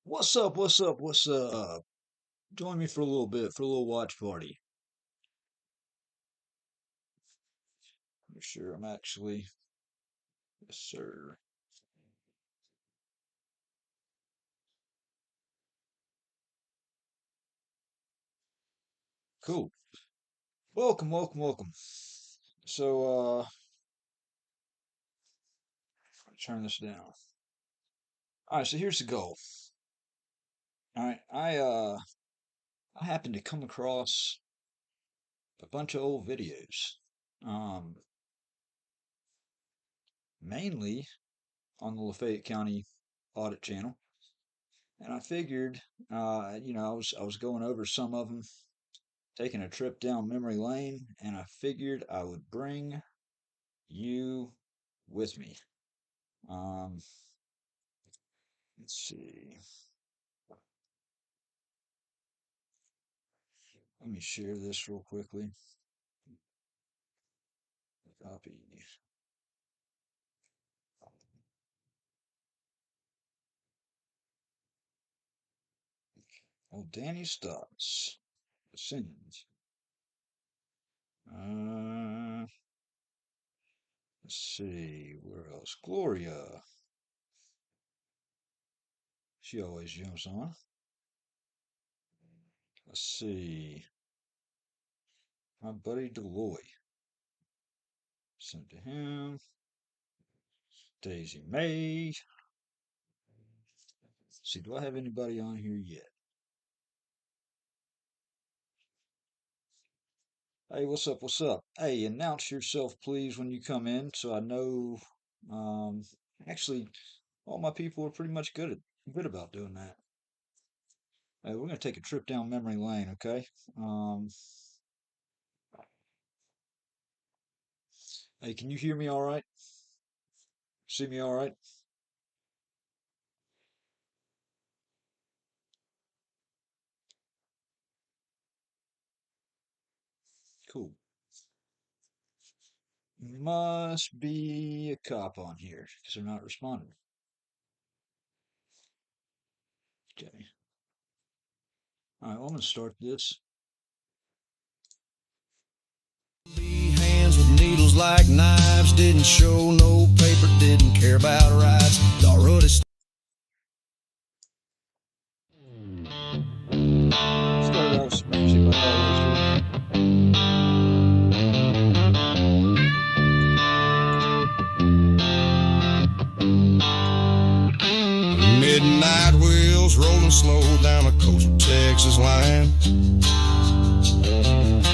What's up? What's up? What's up? Join me for a little bit for a little watch party. Make sure I'm actually, yes, sir. Cool. Welcome, welcome, welcome. So, turn this down. All right. So here's the goal. All right. I happened to come across a bunch of old videos, um, mainly on the Lafayette County Audit Channel, and I figured, I was going over some of them, taking a trip down memory lane, and I figured I would bring you with me. Um, let's see. Let me share this real quickly. Copy. Oh, Danny Stotts. Send. Let's see. Where else? Gloria. She always jumps on. Let's see. My buddy Deloy. Send to him. Daisy May. Let's see, do I have anybody on here yet? Hey, what's up? What's up? Hey, announce yourself, please, when you come in, so I know. Um, Actually, all my people are pretty much good about doing that. Hey, we're gonna take a trip down memory lane, okay? Um, hey, can you hear me all right? See me all right? Cool. Must be a cop on here because they're not responding. Okay. All right, well, I'm gonna start this. Hands with needles like knives, didn't show no paper, didn't care about rights. Already Started out with some music like I always do. midnight wheels rolling slow down a coastal Texas line.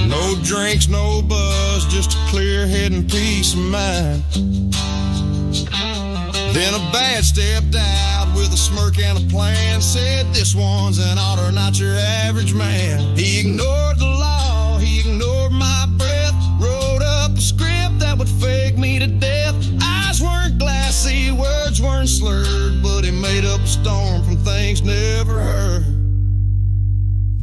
No drinks, no buzz, just a clear head and peace of mind. Then a bad stepped out with a smirk and a plan. Said, this one's an otter, not your average man. He ignored the law, he ignored my breath. Wrote up a script that would fake me to death. Eyes weren't glassy, words weren't slurred, but he made up a storm from things never heard.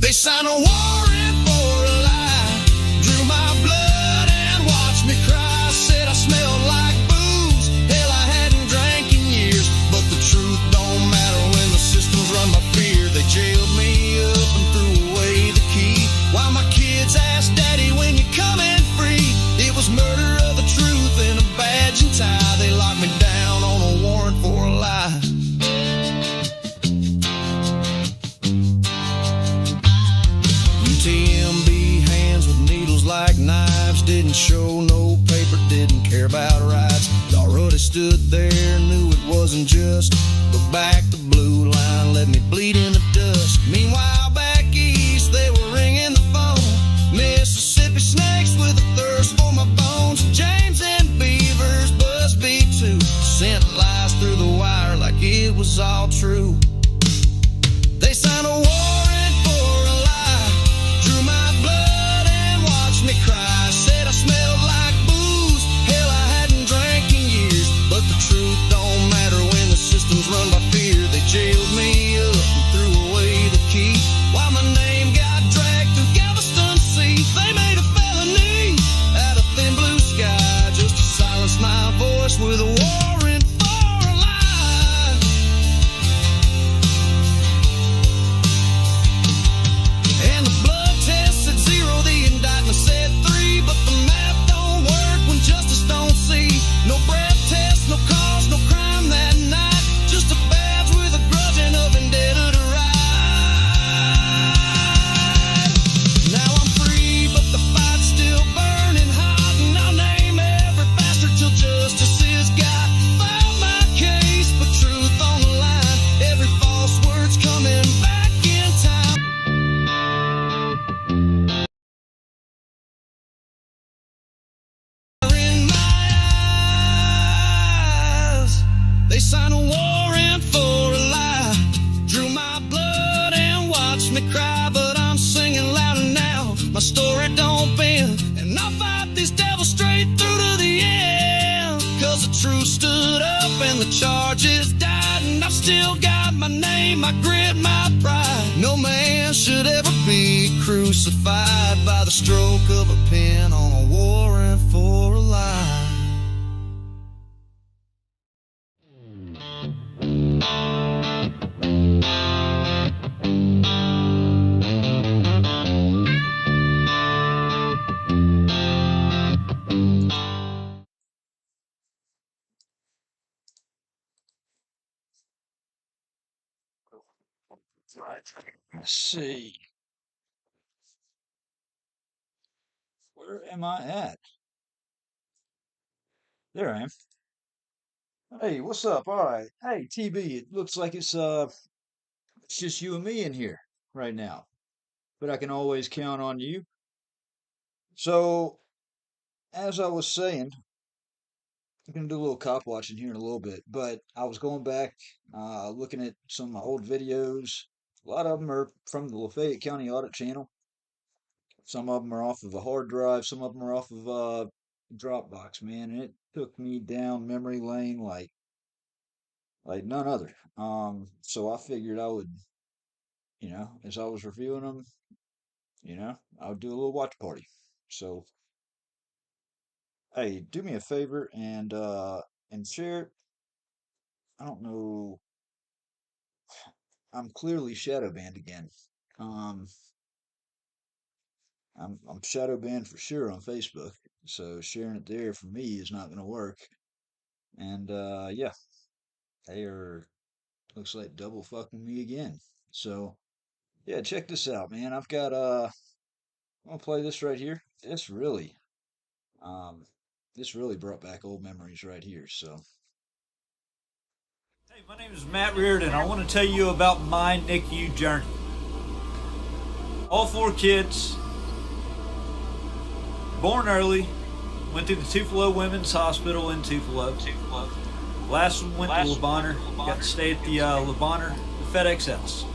They signed a warrant for a lie, drew my blood and watched me cry. Said I smelled like booze, hell I hadn't drank in years. But the truth don't matter when the system's run by fear. They jailed me up and threw away the key. While my kids asked daddy when you coming free. It was murder of the truth in a badge and tie. They locked me down on a warrant for a lie. TMB, hands with needles like knives, didn't show no paper, didn't care about rights. Already stood there, knew it wasn't just. But back the blue line, let me bleed in the dust. Meanwhile back east, they were ringing the phone. Mississippi snakes with a thirst for my bones. James and Beavers, Busby too. Sent lies through the wire like it was all true. They signed a warrant for a lie, drew my blood and watched me cry. Said I smelled like booze, hell I hadn't drank in years. But the truth don't matter when the system's run by fear. They jailed me up and threw away the key. While my name got dragged through Galveston Sea. They made a felony out of thin blue sky, just to silence my voice with a warrant for a lie. truth stood up and the charges died, and I've still got my name, my grit, my pride. No man should ever be crucified by the stroke of a pen on a warrant for a lie. Let's see. Where am I at? There I am. Hey, what's up? All right. Hey, TB, it looks like it's just you and me in here right now. But I can always count on you. So, as I was saying, I'm gonna do a little cop watching here in a little bit, but I was going back, looking at some of my old videos. A lot of them are from the Lafayette County Audit Channel. Some of them are off of a hard drive. Some of them are off of Dropbox, man. And it took me down memory lane like none other. So I figured I would, as I was reviewing them, I would do a little watch party. So, hey, do me a favor and share. I don't know. I'm clearly shadow banned again. Um, I'm shadow banned for sure on Facebook, so sharing it there for me is not going to work. And yeah, they are looks like double fucking me again. So yeah, check this out, man. I'm gonna play this right here. Um this really brought back old memories right here. So Hey, my name is Matt Reardon. I want to tell you about my NICU journey. All 4 kids, born early, went through the Tupelo Women's Hospital in Tupelo. Last one went to Le Bonheur. Got to stay at the Le Bonheur, the FedEx House.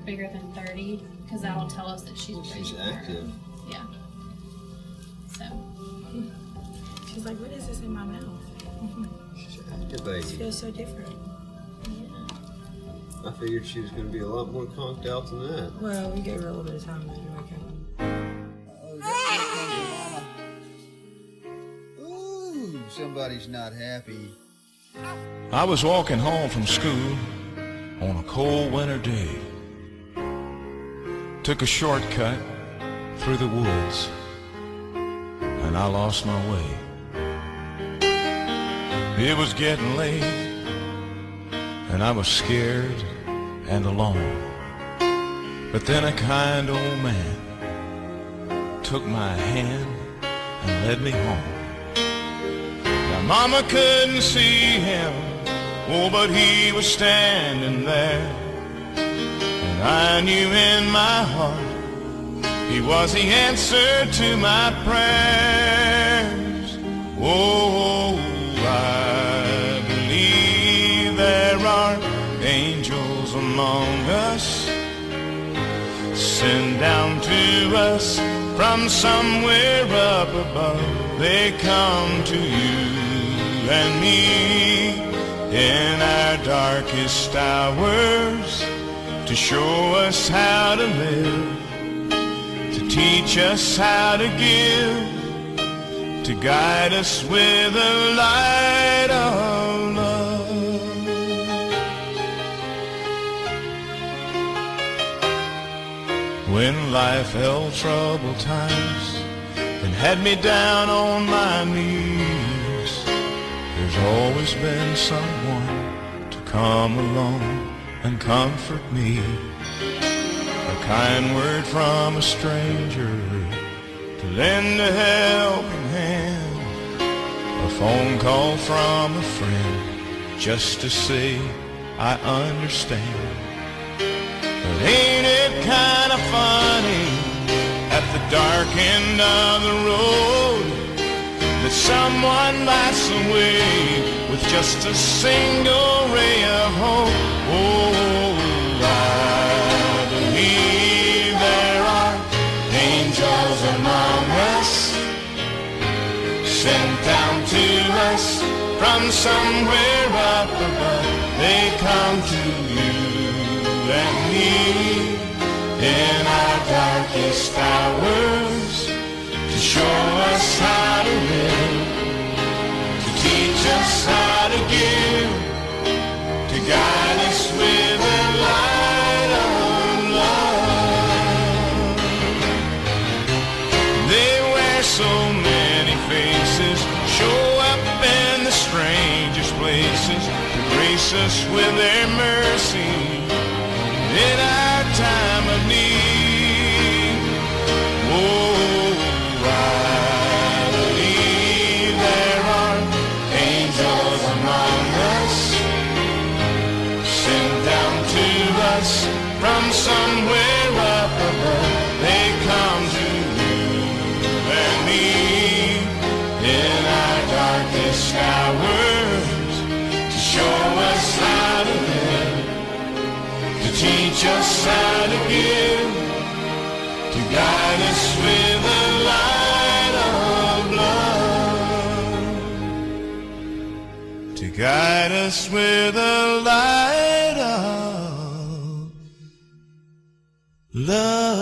Bigger than 30, because that'll tell us that she's active. Yeah. So. She's like, what is this in my mouth? She's an active It baby. feels so different. I figured she was going to be a lot more conked out than that. Well, we gave her a little bit of time to do it. ooh, somebody's not happy. I was walking home from school on a cold winter day. Took a shortcut through the woods, and I lost my way. It was getting late, and I was scared and alone. But then a kind old man took my hand and led me home. Now Mama couldn't see him, oh, but he was standing there. And I knew in my heart he was the answer to my prayers. Oh, I believe there are angels among us, sent down to us from somewhere up above. They come to you and me in our darkest hours to show us how to live, to teach us how to give, to guide us with a light of love. when life held troubled times and had me down on my knees. There's always been someone to come along and comfort me. A kind word from a stranger to lend a helping hand, a phone call from a friend just to say I understand. But ain't it kind of funny at the dark end of the road that someone lights the way with just a single ray of hope? Oh, I believe there are angels among us, sent down to us from somewhere up above. They come to you and me in our darkest hours to show us how to live, to teach us how to give, to guide us with the light of love. They wear so many faces, show up in the strangest places to grace us with their mercy in our time of need. Oh, I believe there are angels among us, sent down to us from somewhere up above. They come to you and me in our darkest hours to show us how to live, to teach us how to give, to guide us with the light of love, to guide us with the light of love.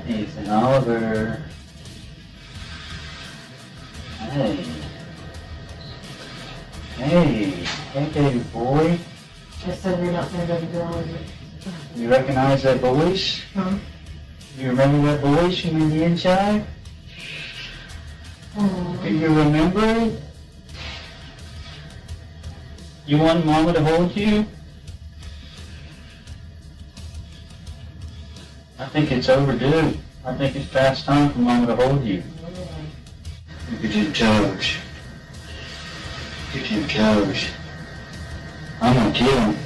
Ethan Oliver. Hey. Hey, baby boy. I said we're not going to go. You recognize that voice? Huh? You remember that voice from the inside? Do you remember it? You want Mama to hold you? I think it's overdue. I think it's past time for Mama to hold you. Look at your toes. Look at your toes. I'm gonna kill him.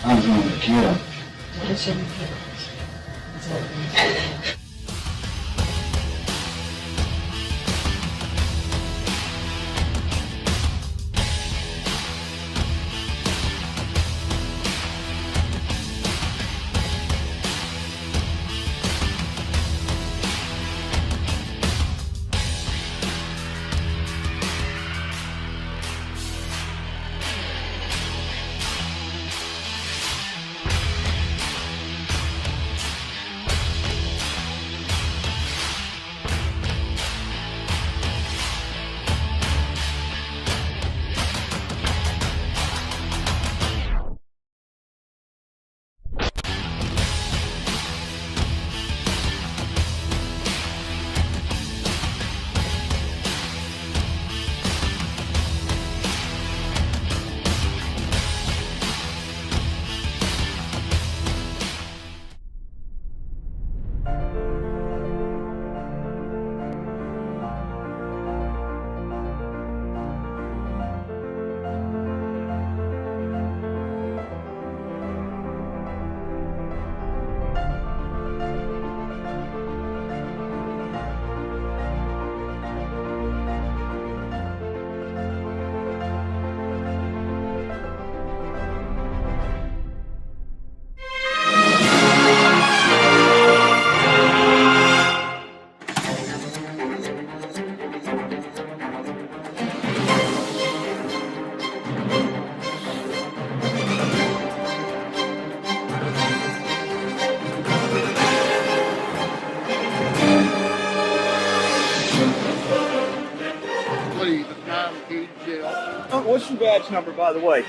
I'm gonna kill him. What's your badge number, by the way?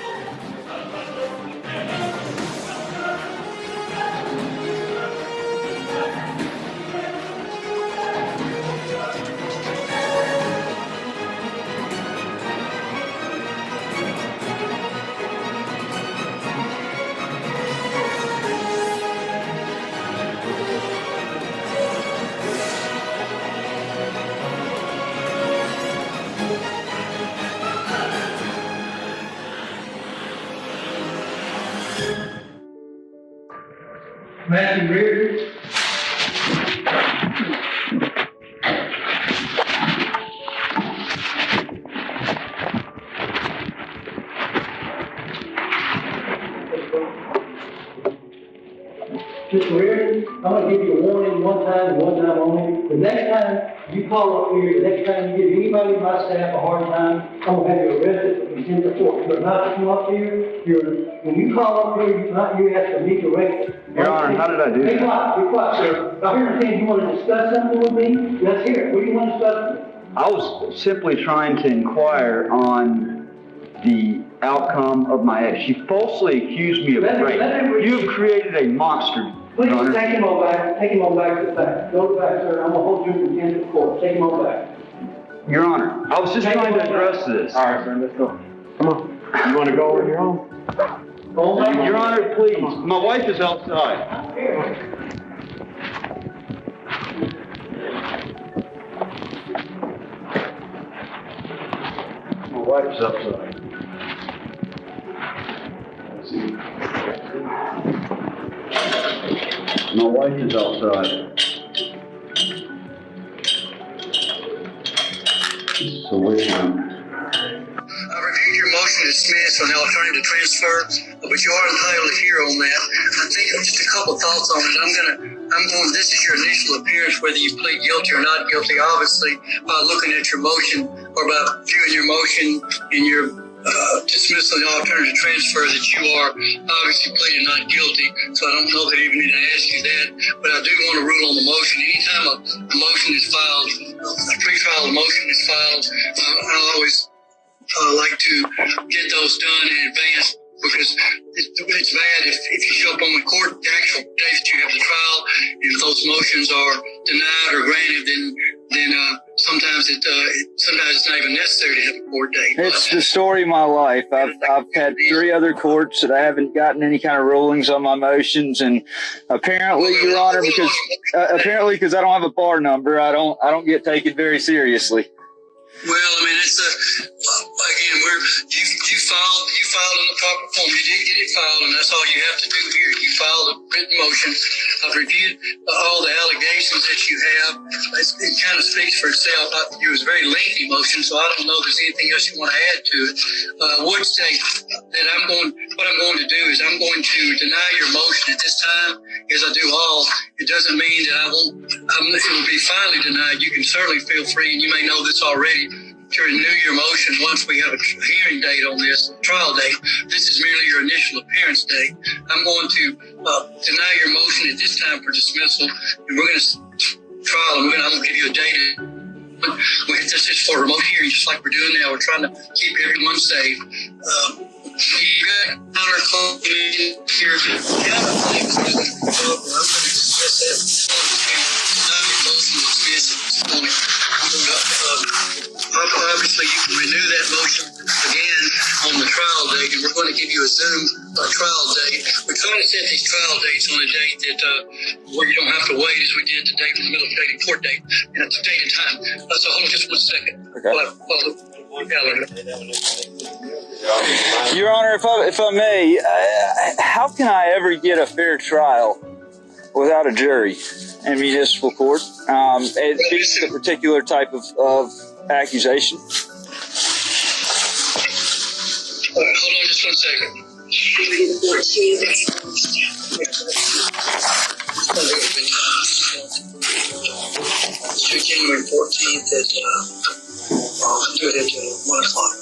Matthew Reardon. Mr. Reardon, I'm going to give you a warning one time only. The next time you call up here, the next time you give anybody in my staff a hard time, I'm going to have you arrested for contempt of court. You're not to come up here. When you call up here, you have to meet the record. Your Honor, how did I do Be that? quiet, be quiet, sir. I understand you want to discuss something with me. Let's hear it. What do you want to discuss with me? I was simply trying to inquire on the outcome of my ex. She falsely accused me of rape. You've created a monster, Please Your Honor. take him on back. Take him on back to the back. Go to the back, sir. I'm going to hold you in contempt of court. Take him on back. Your Honor, I was just trying to address this. All right, sir, let's go. Come on. You want to go on your own? Go on back. Your Honor, please. My wife is outside. Here. My wife is outside. My wife is outside. So which one? I reviewed your motion to dismiss on the alternative transfer, but you are entitled to hear on that. I think just a couple thoughts on it. This is your initial appearance, whether you plead guilty or not guilty, obviously, by looking at your motion or by viewing your motion in your dismissal and alternative transfer that you are obviously pleading not guilty. So I don't know that I even need to ask you that, but I do want to rule on the motion. Anytime a motion is filed, a pretrial motion is filed, I always like to get those done in advance, because it's bad if you show up on the court the actual day that you have the trial, and if those motions are denied or granted, then sometimes it's not even necessary to have a court date. It's the story of my life. I've had 3 other courts that I haven't gotten any kind of rulings on my motions, and apparently, Your Honor, because I don't have a bar number, I don't get taken very seriously. Well, I mean, it's again, you filed in the proper form. You did get it filed, and that's all you have to do here. You filed a written motion. I've reviewed all the allegations that you have. It kind of speaks for itself. It was a very lengthy motion, so I don't know if there's anything else you want to add to it. I would say that what I'm going to do is I'm going to deny your motion at this time, as I do all. It doesn't mean that it will be finally denied. You can certainly feel free, and you may know this already, to renew your motion once we have a hearing date on this, trial date. This is merely your initial appearance date. I'm going to deny your motion at this time for dismissal, and we're going to trial, and I'm going to give you a date. This is for a remote hearing, just like we're doing now. We're trying to keep everyone safe. You got counter call here. Yeah, I'm going to dismiss that. Obviously, you can renew that motion again on the trial date, and we're going to give you a Zoom trial date. We're trying to set these trial dates on a date that where you don't have to wait, as we did today from the middle of the date and court date, and it's a date and time. So hold on just 1 second. Okay. Your Honor, if I may, how can I ever get a fair trial without a jury in municipal court? It being a particular type of accusation. Hold on just 1 second. January 14th at I'll do it at 1 o'clock.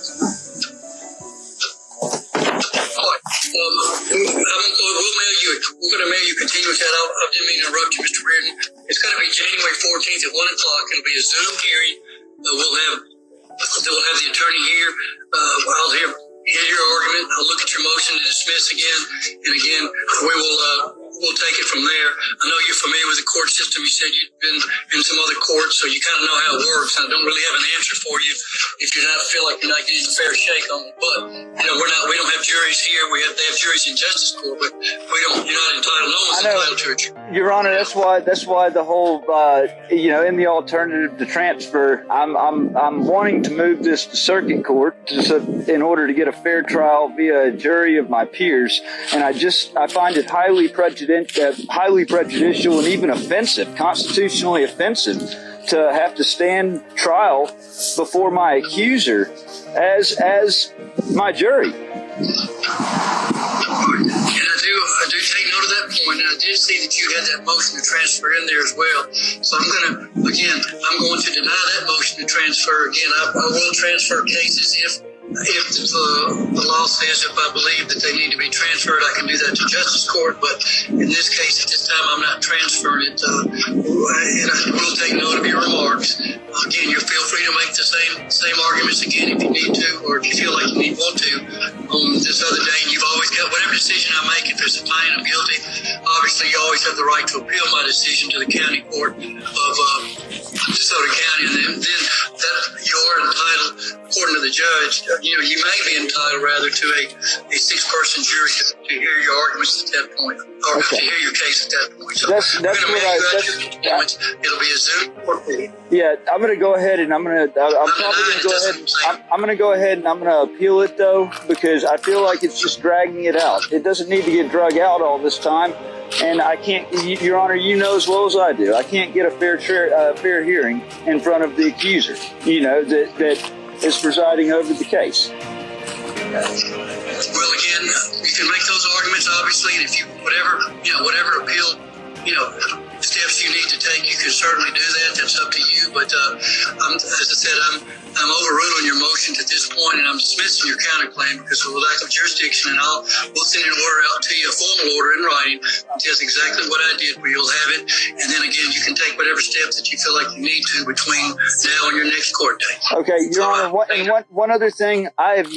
We're going to mail you continuous that. I didn't mean to interrupt you, Mr. Reardon. It's going to be January 14th at 1 o'clock. It'll be a Zoom hearing. We'll have We'll have the attorney here. I'll hear your argument. I'll look at your motion to dismiss again, and again, we'll take it from there. I know you're familiar with the court system. You said you've been in some other courts, so you kind of know how it works. I don't really have an answer for you if you feel like you're not getting a fair shake on it. But we don't have juries here. They have juries in justice court, but you're not entitled. No one's entitled to a jury. Your Honor, that's why the whole in the alternative to transfer, I'm wanting to move this to circuit court in order to get a fair trial via a jury of my peers, and I find it highly prejudicial and even offensive, constitutionally offensive, to have to stand trial before my accuser as my jury. I do take note of that point, and I did see that you had that motion to transfer in there as well. So I'm going to deny that motion to transfer. Again, I will transfer cases if the law says, if I believe that they need to be transferred, I can do that to justice court. But in this case, at this time, I'm not transferring it. And I will take note of your remarks. Again, you feel free to make the same arguments again if you need to, or if you feel like you want to on this other day. You've always got whatever decision I make. If there's a fine, I'm guilty. Obviously, you always have the right to appeal my decision to the county court of DeSoto County, and then that you are entitled, according to the judge, you may be entitled rather to a 6-person jury to hear your arguments at that point, or to hear your case at that point. So that's what it'll be a Zoom court meeting. Yeah, I'm going to go ahead and I'm going to go ahead and I'm going to appeal it though, because I feel like it's just dragging it out. It doesn't need to get drug out all this time. And I can't, Your Honor, you know as well as I do, I can't get a fair hearing in front of the accuser, that is presiding over the case. Well, again, you can make those arguments, obviously, and if you, whatever appeal, steps you need to take, you can certainly do that. That's up to you. But as I said, I'm overruling your motions at this point, and I'm dismissing your counterclaim because of a lack of jurisdiction. And we'll send an order out to you, a formal order in writing, that tells exactly what I did, where you'll have it. And then again, you can take whatever steps that you feel like you need to between now and your next court date. Okay, Your Honor. One other thing, I've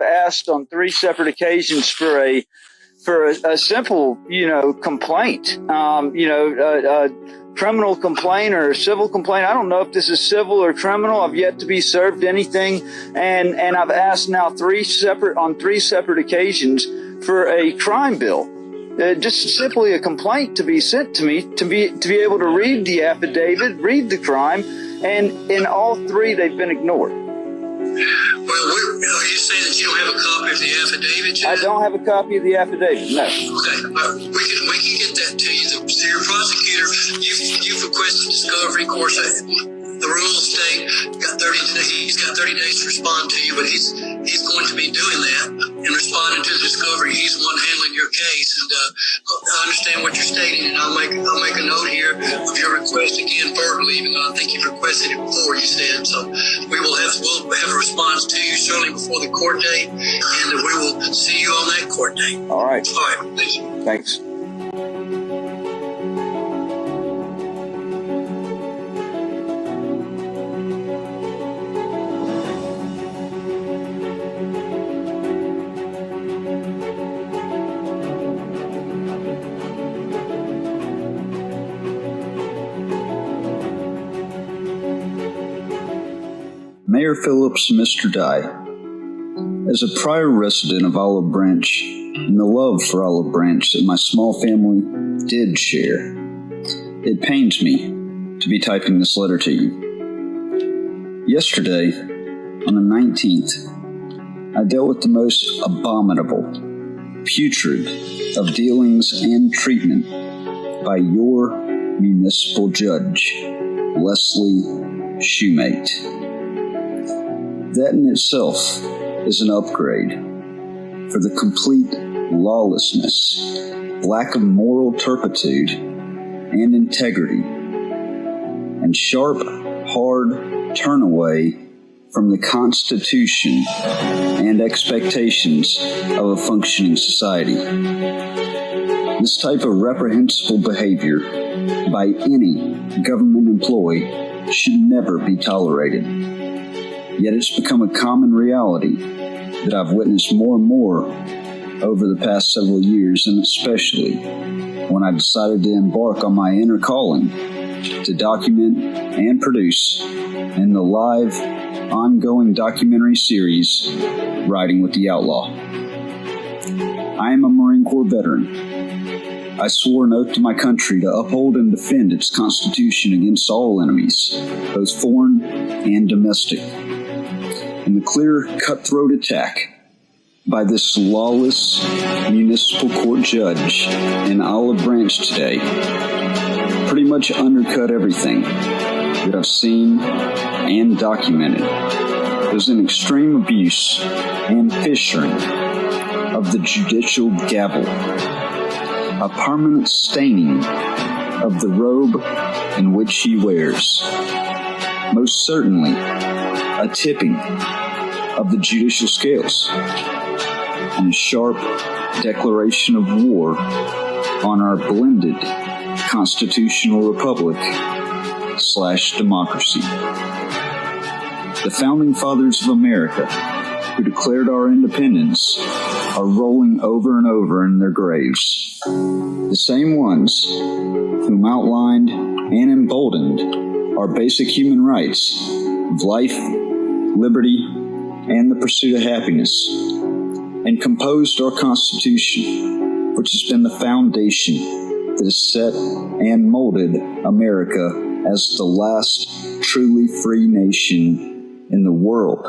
asked on 3 separate occasions for a simple, complaint, a criminal complaint or a civil complaint. I don't know if this is civil or criminal. I've yet to be served anything, and I've asked now on 3 separate occasions for a crime bill, just simply a complaint to be sent to me to be able to read the affidavit, read the crime, and in all 3 they've been ignored. Well, are you saying that you don't have a copy of the affidavit yet? I don't have a copy of the affidavit, no. Okay, we can get that to you. So your prosecutor, you've requested discovery. Of course, the rules state he's got 30 days to respond to you, but he's going to be doing that and responding to the discovery. He's the one handling your case, and I understand what you're stating, and I'll make a note here of your request again verbally, even though I think you've requested it before, you said. So we'll have a response to you certainly before the court date, and we will see you on that court date. All right. Thank you. Thanks. Mayor Phillips, Mr. Dye. As a prior resident of Olive Branch, and the love for Olive Branch that my small family did share, it pains me to be typing this letter to you. Yesterday, on the 19th, I dealt with the most abominable, putrid of dealings and treatment by your municipal judge, Leslie Shoemate. That in itself is an upgrade for the complete lawlessness, lack of moral turpitude and integrity, and sharp, hard turnaway from the Constitution and expectations of a functioning society. This type of reprehensible behavior by any government employee should never be tolerated. Yet it's become a common reality that I've witnessed more and more over the past several years, and especially when I decided to embark on my inner calling to document and produce in the live, ongoing documentary series, Riding with the Outlaw. I am a Marine Corps veteran. I swore an oath to my country to uphold and defend its Constitution against all enemies, both foreign and domestic. And the clear, cutthroat attack by this lawless municipal court judge in Olive Branch today pretty much undercut everything that I've seen and documented. There's an extreme abuse and fissuring of the judicial gavel, a permanent staining of the robe in which he wears, most certainly a tipping of the judicial scales, and a sharp declaration of war on our blended constitutional republic / democracy. The founding fathers of America, who declared our independence, are rolling over and over in their graves. The same ones whom outlined and emboldened our basic human rights of life, liberty, and the pursuit of happiness, and composed our Constitution, which has been the foundation that has set and molded America as the last truly free nation in the world,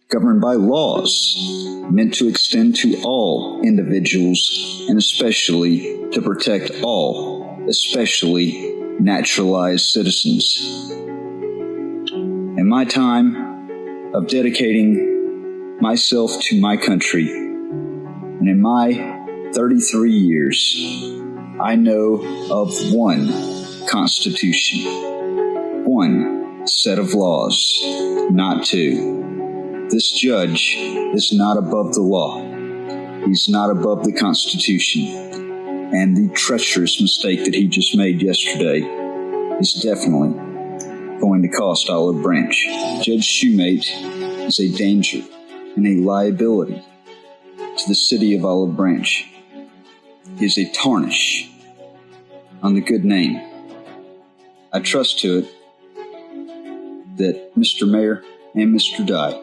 governed by laws meant to extend to all individuals and especially to protect all, especially naturalized citizens. In my time of dedicating myself to my country, and in my 33 years, I know of one Constitution, one set of laws, not two. This judge is not above the law. He's not above the Constitution. And the treacherous mistake that he just made yesterday is definitely going to cost Olive Branch. Judge Shoemate is a danger and a liability to the city of Olive Branch. He is a tarnish on the good name. I trust to it that Mr. Mayor and Mr. Dye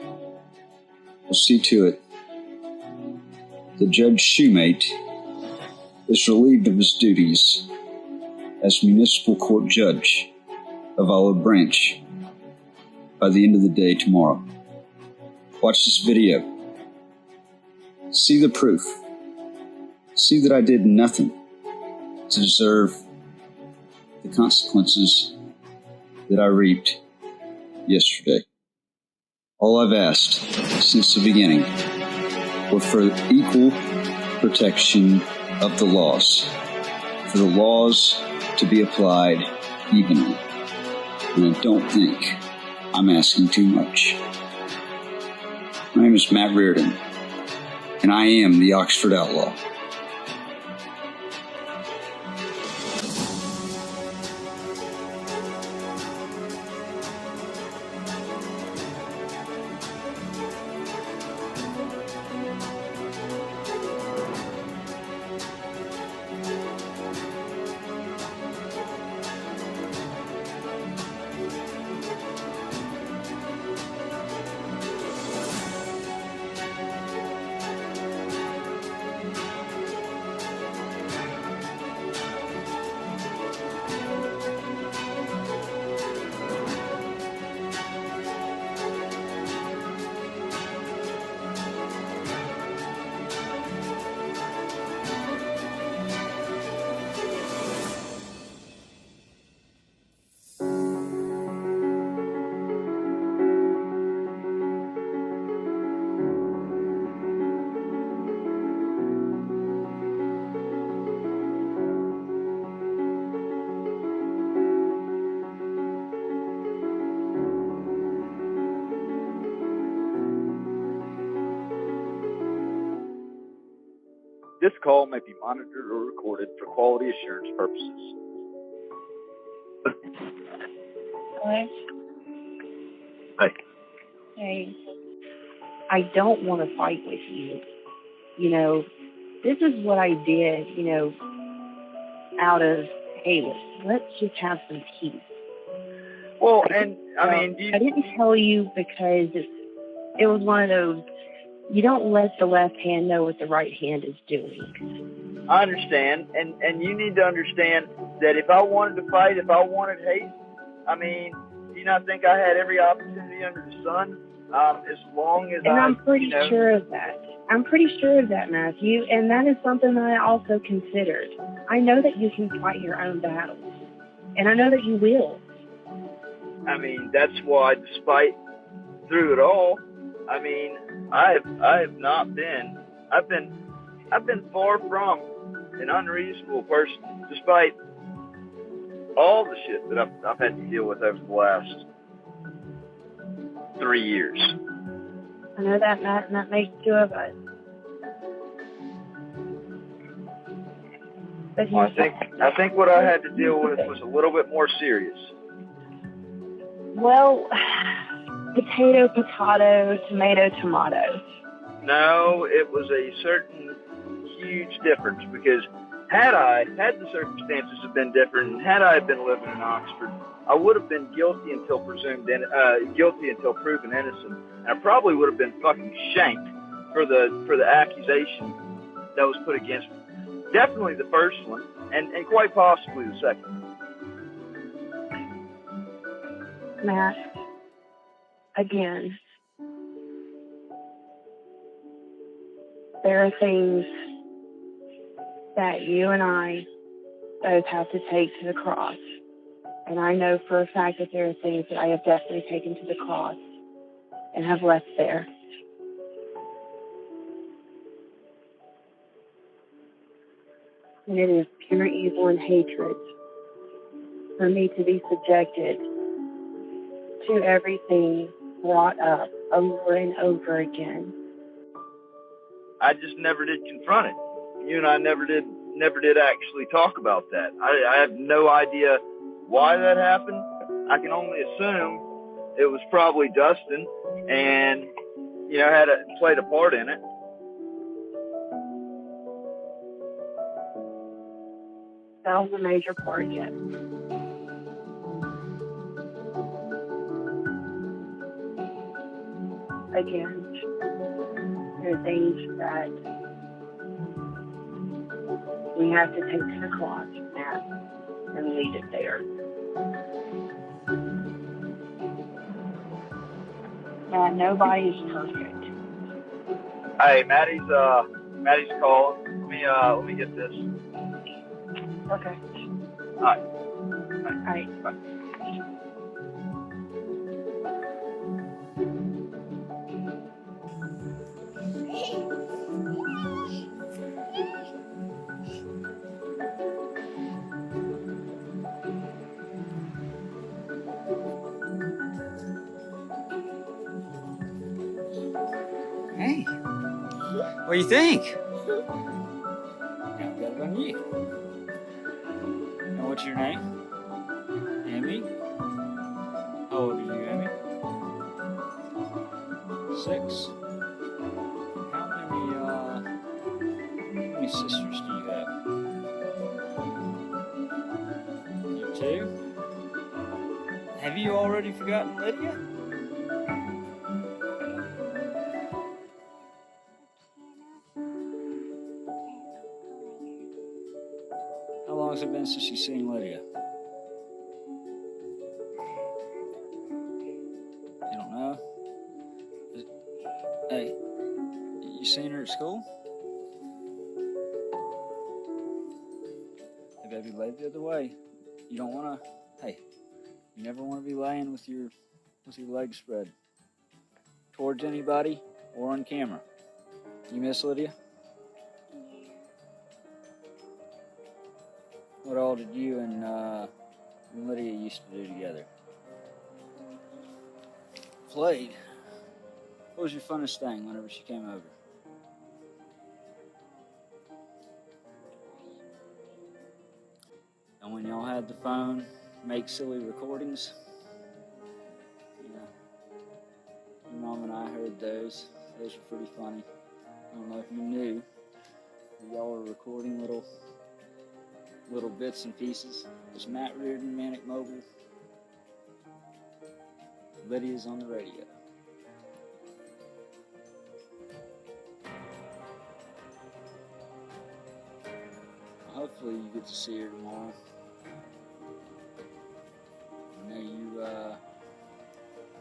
will see to it that Judge Shoemate is relieved of his duties as municipal court judge of Olive Branch by the end of the day tomorrow. Watch this video. See the proof. See that I did nothing to deserve the consequences that I reaped yesterday. All I've asked since the beginning were for equal protection of the laws, for the laws to be applied evenly. And I don't think I'm asking too much. My name is Matt Reardon, and I am the Oxford Outlaw. This call may be monitored or recorded for quality assurance purposes. Hello? Hi. say, I don't want to fight with you. You know, this is what I did, you know, out of, hey, let's just have some peace. Well, and I mean, I didn't tell you because it was one of those, you don't let the left hand know what the right hand is doing. I understand, and you need to understand that if I wanted to fight, if I wanted hate, I mean, do you not think I had every opportunity under the sun? As long as I'm pretty sure of that. I'm pretty sure of that, Matthew, and that is something that I also considered. I know that you can fight your own battles, and I know that you will. I mean, that's why, despite through it all, I mean, I've been far from an unreasonable person, despite all the shit that I've had to deal with over the last 3 years. I know that, Matt, and that makes two of us. But Well, I think what I had to deal with was a little bit more serious. Well, potato, potato, tomato, tomato. No, it was a certain huge difference, because had the circumstances have been different, and had I been living in Oxford, I would have been guilty until proven innocent, and I probably would have been fucking shanked for the accusation that was put against me. Definitely the first one, and quite possibly the second. Matt, again, there are things that you and I both have to take to the cross. And I know for a fact that there are things that I have definitely taken to the cross and have left there. And it is pure evil and hatred for me to be subjected to everything brought up over and over again. I just never did confront it. You and I never did actually talk about that. I have no idea why that happened. I can only assume it was probably Dustin, and played a part in it. That was a major part, yes. Again, there are things that we have to take to the cross, Matt, and leave it there. Matt, nobody is perfect. Hey, Maddie's calling. Let me get this. Okay. All right. All right. Bye. Hey, what do you think? Now I've got it on you. And what's your name? Amy? How old are you, Amy? 6. How many sisters do you have? You 2? Have you already forgotten Lydia? How long has it been since you've seen Lydia? You don't know? Hey, you seen her at school? Hey, baby, lay the other way. You don't want to, hey, you never want to be laying with your legs spread towards anybody or on camera. You miss Lydia? What all did you and Lydia used to do together? Played. What was your funnest thing whenever she came over? And when y'all had the phone, make silly recordings? Yeah. Your mom Mom and I heard those. Those were pretty funny. I don't know if you knew, but y'all were recording little bits and pieces. There's Matt Reardon, Manic Mobile. Lydia's on the radio. Hopefully you get to see her tomorrow.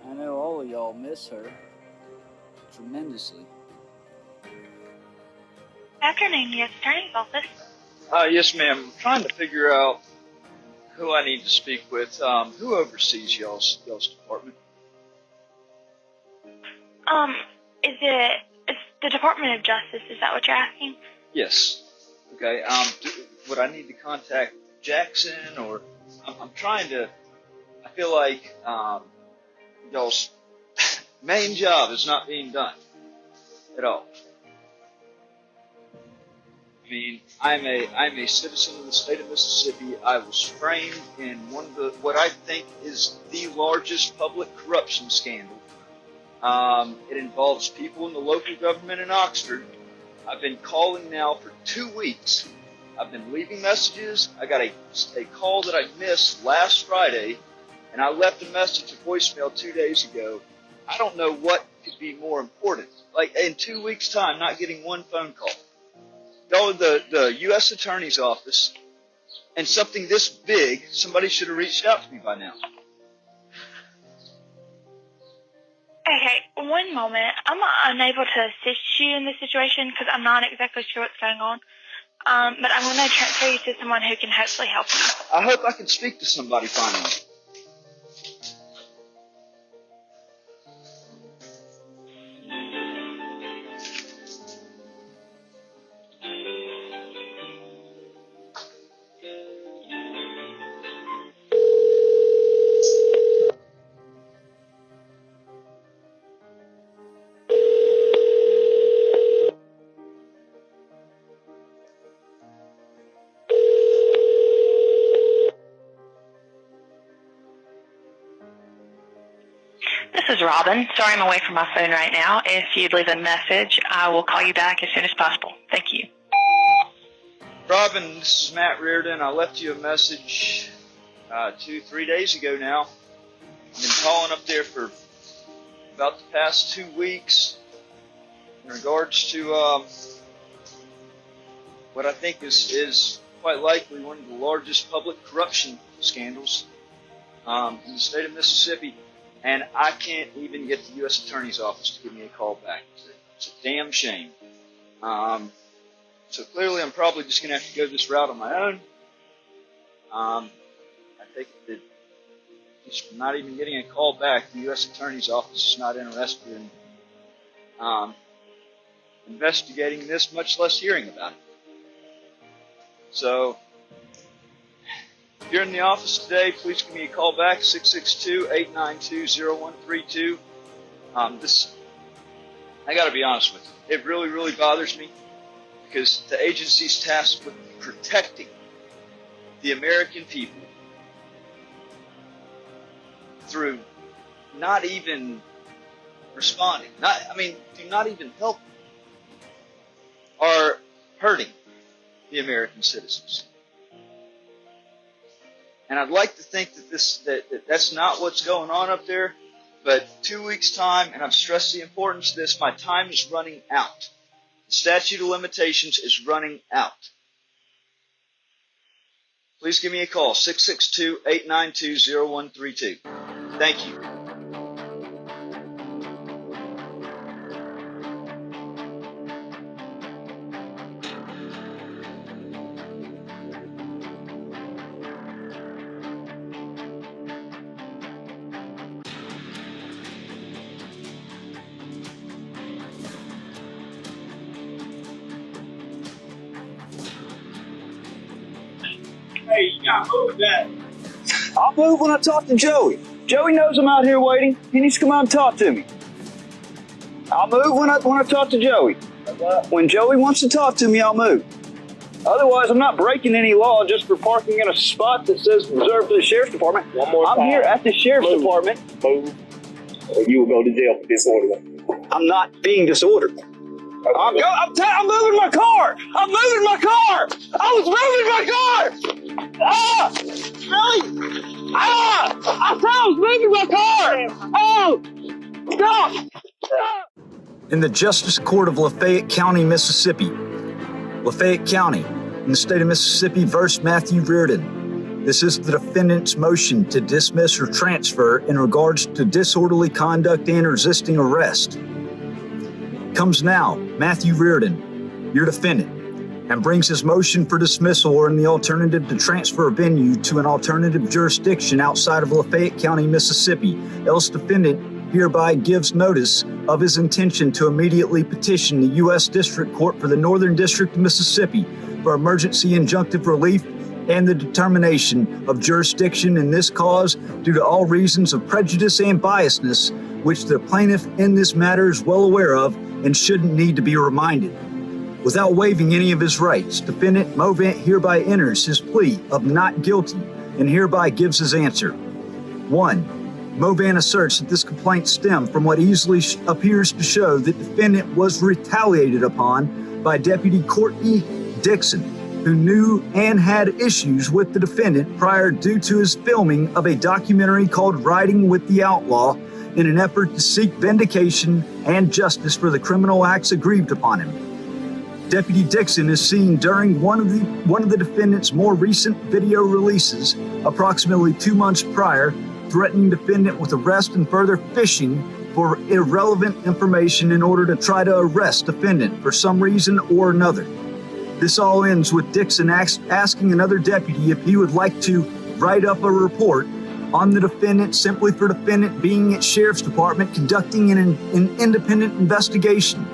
I know all of y'all miss her tremendously. Afternoon, U.S. Attorney's Office. Yes, ma'am. I'm trying to figure out who I need to speak with. Who oversees y'all's department? It's the Department of Justice. Is that what you're asking? Yes. Okay. Would I need to contact Jackson, or I'm trying to? I feel like y'all's main job is not being done at all. I mean, I'm a citizen of the state of Mississippi. I was framed in what I think is the largest public corruption scandal. It involves people in the local government in Oxford. I've been calling now for 2 weeks. I've been leaving messages. I got a call that I missed last Friday, and I left a message, a voicemail 2 days ago. I don't know what could be more important. Like, in 2 weeks' time, not getting one phone call. Go to the U.S. Attorney's Office, and something this big, somebody should have reached out to me by now. Okay, one moment. I'm unable to assist you in this situation because I'm not exactly sure what's going on. But I'm going to transfer you to someone who can hopefully help you. I hope I can speak to somebody finally. This is Robin. Sorry I'm away from my phone right now. If you'd leave a message, I will call you back as soon as possible. Thank you. Robin, this is Matt Reardon. I left you a message 2-3 days ago now. I've been calling up there for about the past 2 weeks in regards to what I think is quite likely one of the largest public corruption scandals in the state of Mississippi. And I can't even get the U.S. Attorney's Office to give me a call back. It's a damn shame. So clearly I'm probably just going to have to go this route on my own. I think that just not even getting a call back, the U.S. Attorney's Office is not interested in investigating this, much less hearing about it. So, if you're in the office today, please give me a call back, 662-892-0132. I got to be honest with you, it really, really bothers me because the agency's tasked with protecting the American people through not even responding, do not even help, are hurting the American citizens. And I'd like to think that that's not what's going on up there, but 2 weeks' time, and I've stressed the importance of this, my time is running out. The statute of limitations is running out. Please give me a call, 662-892-0132. Thank you. Hey, you gotta move that. I'll move when I talk to Joey. Joey knows I'm out here waiting. He needs to come out and talk to me. I'll move when I talk to Joey. When Joey wants to talk to me, I'll move. Otherwise, I'm not breaking any law just for parking in a spot that says reserved for the sheriff's department. One more I'm time. here at the sheriff's department. Move. or you will go to jail for disorderly. I'm not being disorderly. I'm moving my car. I'm moving my car. I was moving my car. Ah! Really? Ah! I said I was moving my car. Oh! Stop! In the Justice Court of Lafayette County, Mississippi. Lafayette County, in the state of Mississippi, versus Matthew Reardon. This is the defendant's motion to dismiss or transfer in regards to disorderly conduct and resisting arrest. Comes now, Matthew Reardon, your defendant, and brings his motion for dismissal or in the alternative to transfer venue to an alternative jurisdiction outside of Lafayette County, Mississippi. Else defendant hereby gives notice of his intention to immediately petition the U.S. District Court for the Northern District of Mississippi for emergency injunctive relief and the determination of jurisdiction in this cause due to all reasons of prejudice and biasness, which the plaintiff in this matter is well aware of and shouldn't need to be reminded. Without waiving any of his rights, defendant Movant hereby enters his plea of not guilty and hereby gives his answer. 1. Movant asserts that this complaint stemmed from what easily appears to show that defendant was retaliated upon by Deputy Courtney Dixon, who knew and had issues with the defendant prior due to his filming of a documentary called Riding with the Outlaw in an effort to seek vindication and justice for the criminal acts aggrieved upon him. Deputy Dixon is seen during one of the defendant's more recent video releases, approximately 2 months prior, threatening defendant with arrest and further fishing for irrelevant information in order to try to arrest defendant for some reason or another. This all ends with Dixon asking another deputy if he would like to write up a report on the defendant simply for defendant being at Sheriff's Department conducting an independent investigation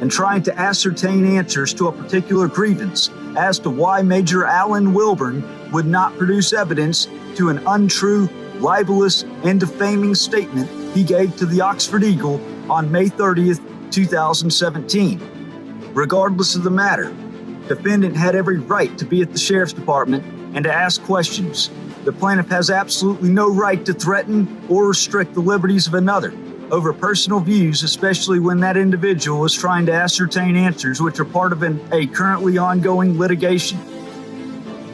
and trying to ascertain answers to a particular grievance as to why Major Alan Wilburn would not produce evidence to an untrue, libelous, and defaming statement he gave to the Oxford Eagle on May 30th, 2017. Regardless of the matter, defendant had every right to be at the Sheriff's Department and to ask questions. The plaintiff has absolutely no right to threaten or restrict the liberties of another over personal views, especially when that individual is trying to ascertain answers which are part of a currently ongoing litigation.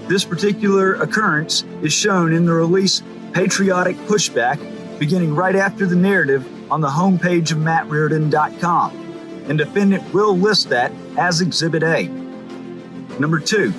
This particular occurrence is shown in the release Patriotic Pushback, beginning right after the narrative on the homepage of MattReardon.com, and defendant will list that as Exhibit A. Number 2,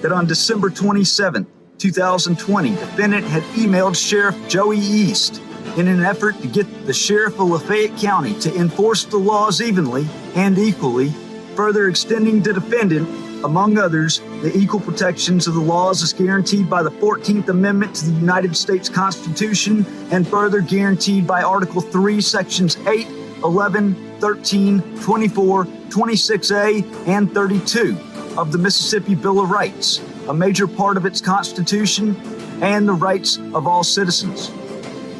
that on December 27th, 2020, defendant had emailed Sheriff Joey East in an effort to get the Sheriff of Lafayette County to enforce the laws evenly and equally, further extending to defendant, among others, the equal protections of the laws as guaranteed by the 14th Amendment to the United States Constitution and further guaranteed by Article 3, Sections 8, 11, 13, 24, 26A, and 32 of the Mississippi Bill of Rights, a major part of its Constitution, and the rights of all citizens.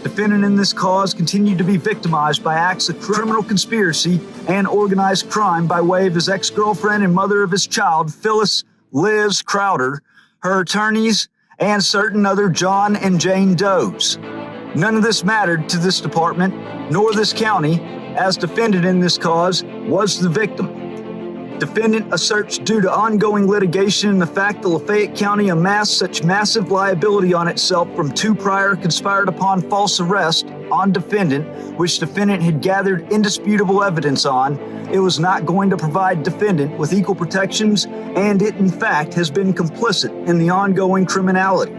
Defendant in this cause continued to be victimized by acts of criminal conspiracy and organized crime by way of his ex-girlfriend and mother of his child, Phyllis Liz Crowder, her attorneys, and certain other John and Jane Does. None of this mattered to this department, nor this county, as defendant in this cause was the victim. Defendant asserts due to ongoing litigation and the fact that Lafayette County amassed such massive liability on itself from 2 prior conspired upon false arrests on defendant, which defendant had gathered indisputable evidence on, it was not going to provide defendant with equal protections, and it in fact has been complicit in the ongoing criminality.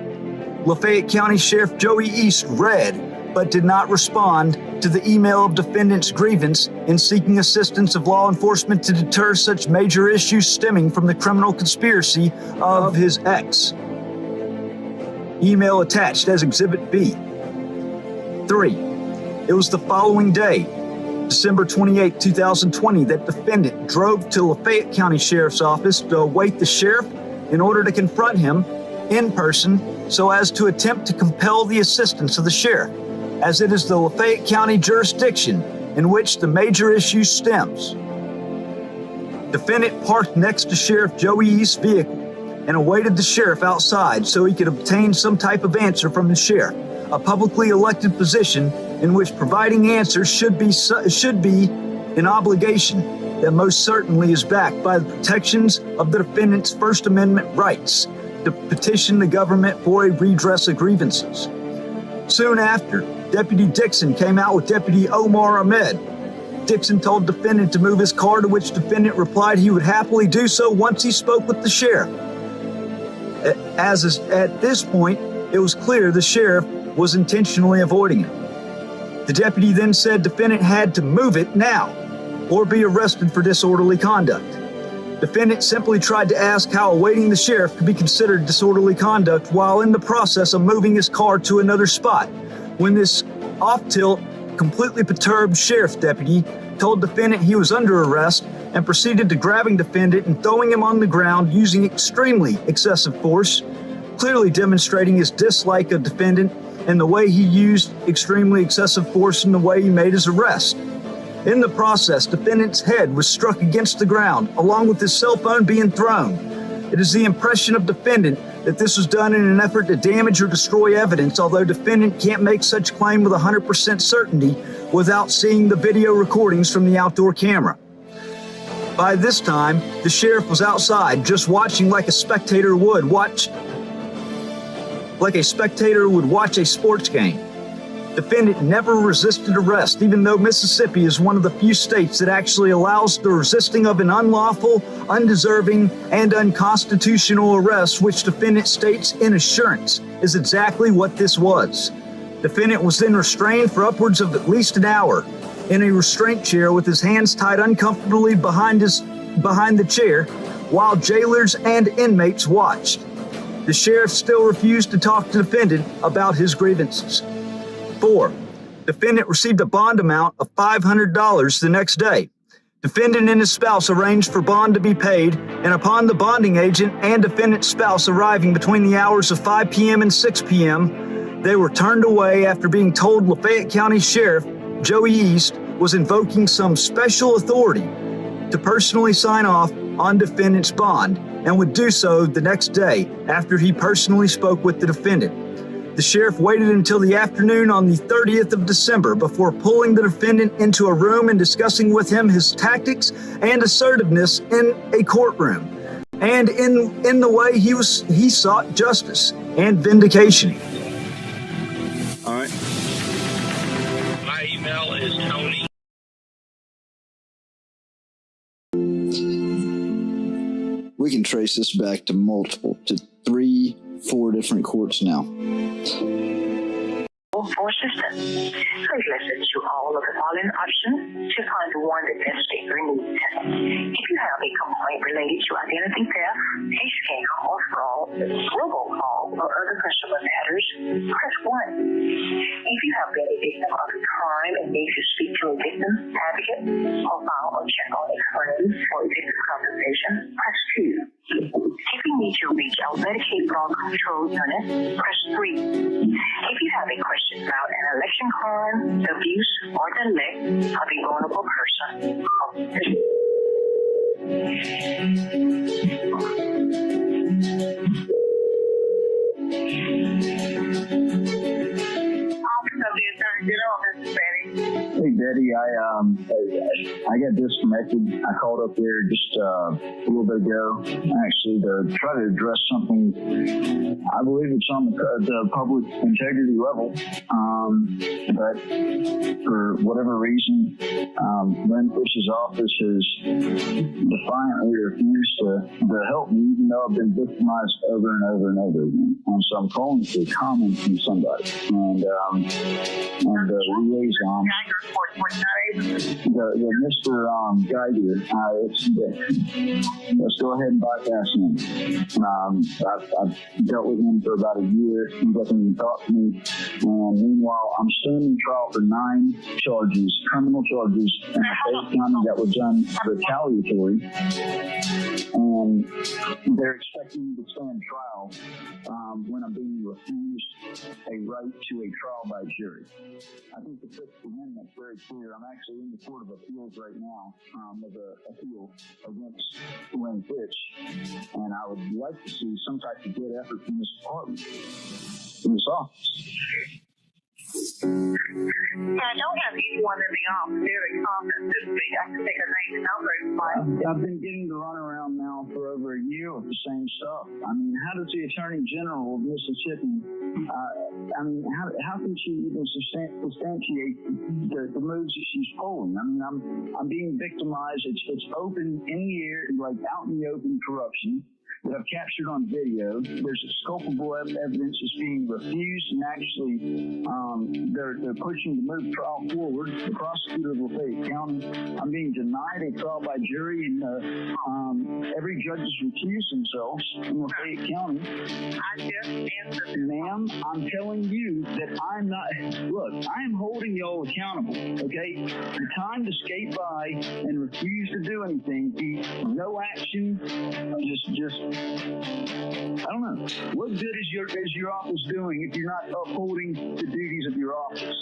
Lafayette County Sheriff Joey East read but did not respond to the email of defendant's grievance in seeking assistance of law enforcement to deter such major issues stemming from the criminal conspiracy of his ex. Email attached as Exhibit B. 3. It was the following day, December 28, 2020, that defendant drove to Lafayette County Sheriff's Office to await the sheriff in order to confront him in person so as to attempt to compel the assistance of the sheriff, as it is the Lafayette County jurisdiction in which the major issue stems. Defendant parked next to Sheriff Joey East's vehicle and awaited the sheriff outside so he could obtain some type of answer from the sheriff, a publicly elected position in which providing answers should be an obligation that most certainly is backed by the protections of the defendant's First Amendment rights to petition the government for a redress of grievances. Soon after, Deputy Dixon came out with Deputy Omar Ahmed. Dixon told defendant to move his car, to which defendant replied he would happily do so once he spoke with the sheriff. At this point, it was clear the sheriff was intentionally avoiding him. The deputy then said defendant had to move it now or be arrested for disorderly conduct. Defendant simply tried to ask how awaiting the sheriff could be considered disorderly conduct while in the process of moving his car to another spot, when this off-tilt, completely perturbed sheriff's deputy told defendant he was under arrest and proceeded to grabbing defendant and throwing him on the ground using extremely excessive force, clearly demonstrating his dislike of defendant and the way he used extremely excessive force in the way he made his arrest. In the process, defendant's head was struck against the ground, along with his cell phone being thrown. It is the impression of defendant that this was done in an effort to damage or destroy evidence, although defendant can't make such claim with 100% certainty without seeing the video recordings from the outdoor camera. By this time, the sheriff was outside, just watching like a spectator would watch a sports game. Defendant never resisted arrest, even though Mississippi is one of the few states that actually allows the resisting of an unlawful, undeserving, and unconstitutional arrest, which defendant states in assurance is exactly what this was. Defendant was then restrained for upwards of at least an hour in a restraint chair with his hands tied uncomfortably behind the chair while jailers and inmates watched. The sheriff still refused to talk to defendant about his grievances. 4. Defendant received a bond amount of $500 the next day. Defendant and his spouse arranged for bond to be paid, and upon the bonding agent and defendant's spouse arriving between the hours of 5 p.m. and 6 p.m., they were turned away after being told Lafayette County Sheriff Joey East was invoking some special authority to personally sign off on defendant's bond, and would do so the next day after he personally spoke with the defendant. The sheriff waited until the afternoon on the 30th of December before pulling the defendant into a room and discussing with him his tactics and assertiveness in a courtroom, and in the way he sought justice and vindication. All right. My email is Tony. We can trace this back to 3, 4 different courts now. For assistance, please listen to all of the following options to find the one that best fits your needs. If you have a complaint related to identity theft, a scam or fraud, robocall, or other customer matters, press 1. If you have been a victim of a crime and need to speak to a victim advocate or file a check on a claim for victim compensation, press 2. If you need to reach our Medicaid fraud control unit, press 3. If you have a question about an election crime, abuse, or neglect of a vulnerable person, Hey Betty, I got disconnected. I called up there just a little bit ago, actually to try to address something. I believe it's on the public integrity level, but for whatever reason, Lynn Fish's office has defiantly refused to help me, even though I've been victimized over and over and over again. So I'm calling for a comment from somebody, and liaison. The Mr. Geiger, let's go ahead and bypass him. I've dealt with him for about a year. He doesn't even talk to me. And meanwhile, I'm standing trial for 9 charges, criminal charges, in Lafayette County that were done retaliatory. And they're expecting me to stand trial when I'm being refused a right to a trial by jury. I think the Fifth Amendment is very clear. I'm actually in the Court of Appeals right now with an appeal against Lynn Fitch, and I would like to see some type of good effort from this department, from this office. I don't have anyone in the office during conference this week. I can take a name and number. I've been getting the runaround now for over a year with the same stuff. I mean, how does the Attorney General of Mississippi, how can she even substantiate the moves that she's pulling? I mean, I'm being victimized. It's open in the air, like out in the open corruption that I've captured on video. There's exculpable evidence that's being refused, and actually they're pushing to move trial forward. The prosecutor of Lafayette County, I'm being denied a trial by jury, and every judge has recused themselves in Lafayette County. I just answered. Ma'am, I'm telling you that I'm not. Look, I am holding y'all accountable. Okay, the time to skate by and refuse to do anything, no action, just. I don't know. What good is your office doing if you're not upholding the duties of your office?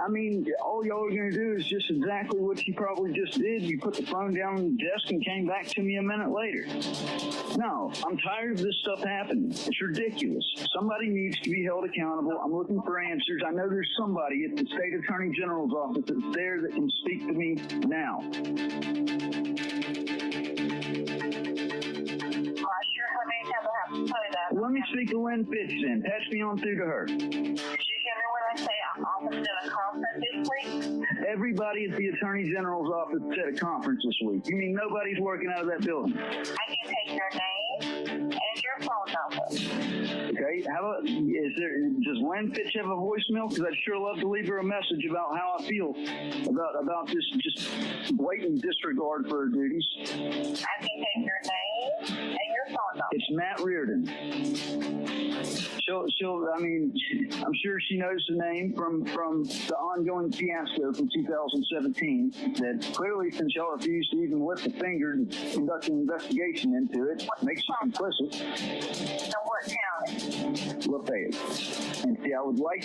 I mean, all y'all are going to do is just exactly what you probably just did. You put the phone down on the desk and came back to me a minute later. No, I'm tired of this stuff happening. It's ridiculous. Somebody needs to be held accountable. I'm looking for answers. I know there's somebody at the State Attorney General's office that's there that can speak to me now. Let me speak to Lynn Fitch then. Patch me on through to her. I say I'm office at a conference this week. Everybody at the Attorney General's office is at a conference this week. You mean nobody's working out of that building? I can take your name and your phone number. Okay, how about, does Lynn Fitch have a voicemail? Because I'd sure love to leave her a message about how I feel about this just blatant disregard for her duties. I can take your name and your phone number. It's Matt Reardon. I'm sure she knows the name from the ongoing fiasco from 2017 that clearly, since y'all refused to even lift a finger to conduct an investigation into it, makes you complicit. In what county? Lafayette. And see, I would like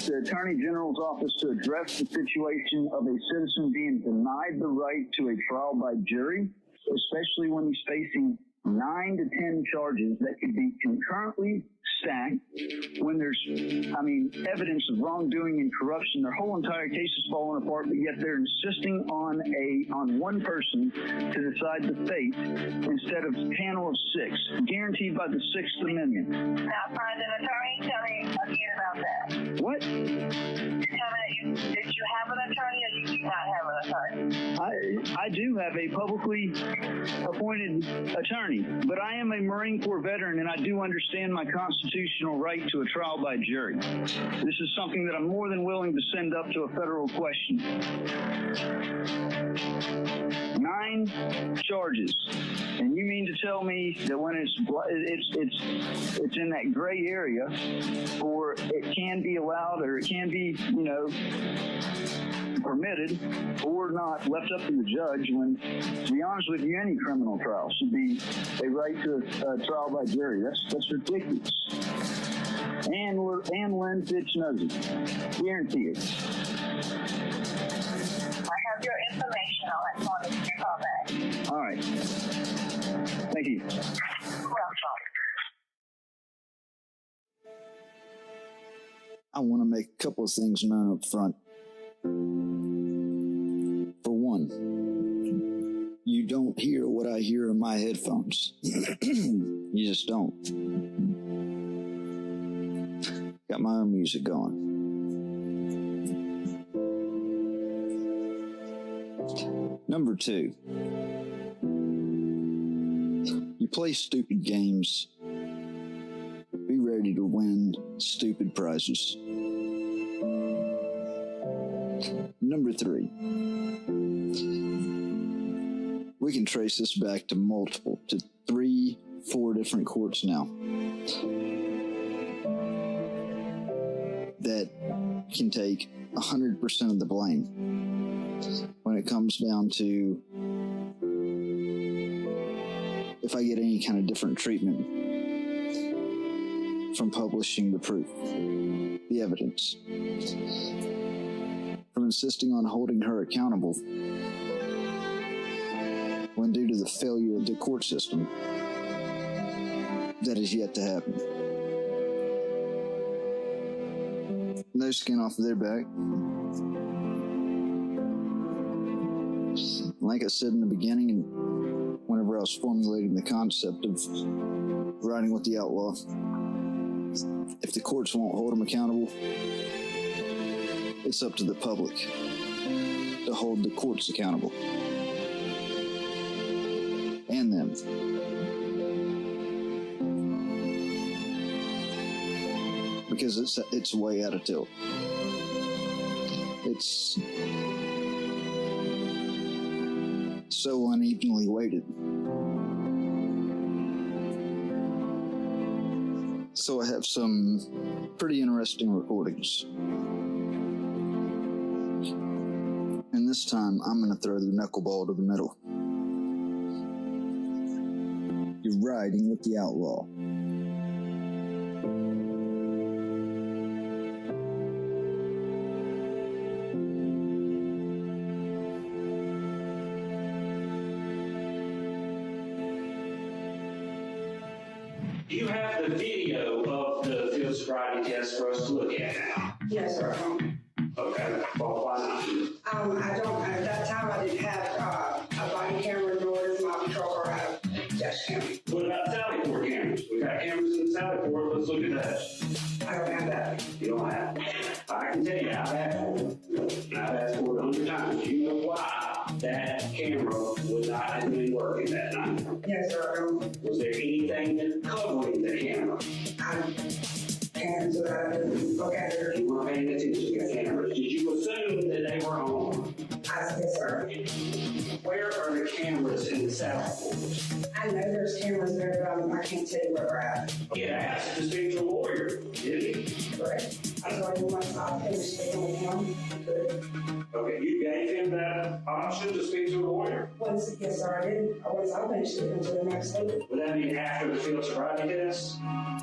the Attorney General's office to address the situation of a citizen being denied the right to a trial by jury, especially when he's facing 9 to 10 charges that could be concurrently stacked when there's, evidence of wrongdoing and corruption. Their whole entire case is falling apart, but yet they're insisting on one person to decide the fate instead of a panel of 6, guaranteed by the 6th Amendment. Now, President Attorney, tell me again about that. What? Tell me, did you have an attorney or you do not have an attorney? I do have a publicly appointed attorney, but I am a Marine Corps veteran, and I do understand my constitutional right to a trial by jury. This is something that I'm more than willing to send up to a federal question. 9 charges, and you mean to tell me that when it's in that gray area, or it can be allowed, or it can be permitted or not, left up to the judge, when, to be honest with you, any criminal trial should be a right to a trial by jury. That's ridiculous. And Lynn Fitch knows it. Guarantee it. I have your information. I'll let someone give you a call back. All right. Thank you. Welcome. I want to make a couple of things known up front. For one, you don't hear what I hear in my headphones. You just don't. Got my own music going. Number 2, you play stupid games. Be ready to win stupid prizes. Number 3, we can trace this back to 3, 4 different courts now that can take 100% of the blame when it comes down to if I get any kind of different treatment from publishing the proof, the evidence, from insisting on holding her accountable when due to the failure of the court system, that is yet to happen. No skin off of their back. Like I said in the beginning, and whenever I was formulating the concept of riding with the outlaw, if the courts won't hold them accountable, it's up to the public to hold the courts accountable. And them. Because it's way out of tilt. It's so unevenly weighted. So I have some pretty interesting recordings. And this time I'm going to throw the knuckleball to the middle. You're riding with the outlaw. Do you have the video of the field sobriety test for us to look at now? Yes, sir. Okay, well, why not? I don't, at that time I didn't have a body camera, nor does my patrol car have a dash cam. What about Sally Port cameras? We got cameras in the Sally Port, let's look at that. I don't have that. You don't have it? I can tell you, I've asked for it. I've asked for it 100 times. Do you know why that camera would not have been working that night? Yes, sir. Was there anything covering the camera? I can't answer that. I didn't look at it. You weren't paying attention to the cameras. Did you assume that they were on? Yes, sir. Where are the cameras in the Sally Port? I know there's cameras there, but I can't tell you where they're at. He had asked to speak to a lawyer, did he? Correct. I told him once I finished speaking with him, good. Okay, you gave him that option to speak to a lawyer? Yes, sir, I did. Once I finished speaking to him next week. Would that mean after the field sobriety test?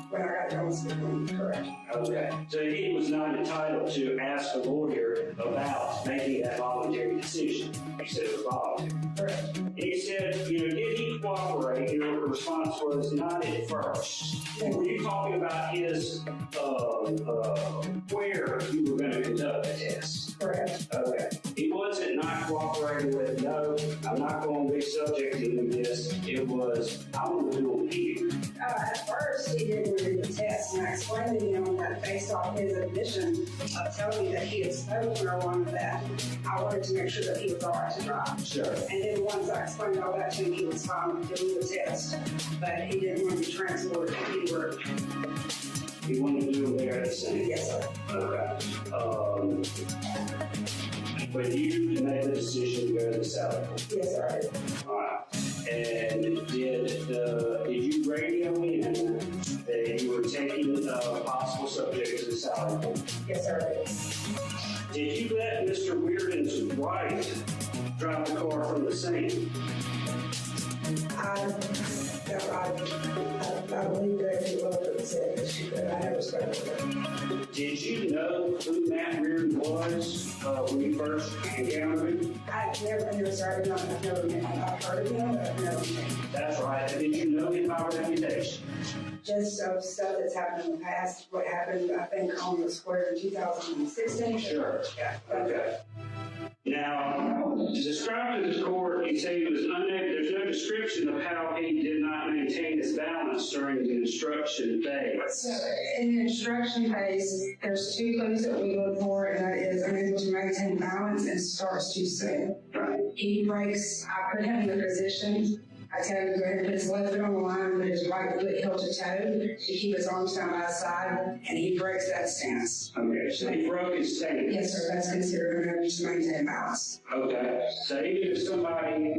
When I got done speaking, correct. Okay, so he was not entitled to ask a lawyer about making that voluntary decision. He said it was voluntary. Correct. He said, did he cooperate? The response was not at first. Were you talking about his, where you were going to conduct the test? Correct. Okay. He wasn't not cooperating with, no, I'm not going to be subject to this. It was, I want to do them here. At first, he didn't want to do the test, and I explained to him that based off his admission of telling me that he had smoked marijuana, that I wanted to make sure that he was all right to drive. Sure. And then once I explained all that to him, he was fine with doing the test, but he didn't want to be transported anywhere. He wanted to do them there at the same? Yes, sir. Okay. But you made the decision to go to the Sally Port? Yes, sir, I did. All right. And did you radio in that you were taking a possible subject to the Sally Port? Yes, sir, I did. Did you let Mr. Weirden's wife drive the car from the scene? I believe that he would have said that she could. I never spoke to her. Did you know who Matt Reardon was when you first encountered him? I've never started on. I've never met him. I've heard of him, but I've never met him. That's right. Did you know him by reputation? Just stuff that's happened in the past. What happened, I think, on the square in 2016. Sure. Yeah. Okay. Now, to describe to the court, you say he was unable, there's no description of how he did not maintain his balance during the instruction phase. So, in the instruction phase, there's two clues that we look for, and that is unable to maintain balance and starts too soon. Right. He breaks, I put him in the position. I tell him to go ahead and put his left foot on the line, put his right foot heel to toe, to keep his arms down by his side, and he breaks that stance. Okay, so he broke his stance. Yes, sir, that's considered unable to maintain balance. Okay, so even if somebody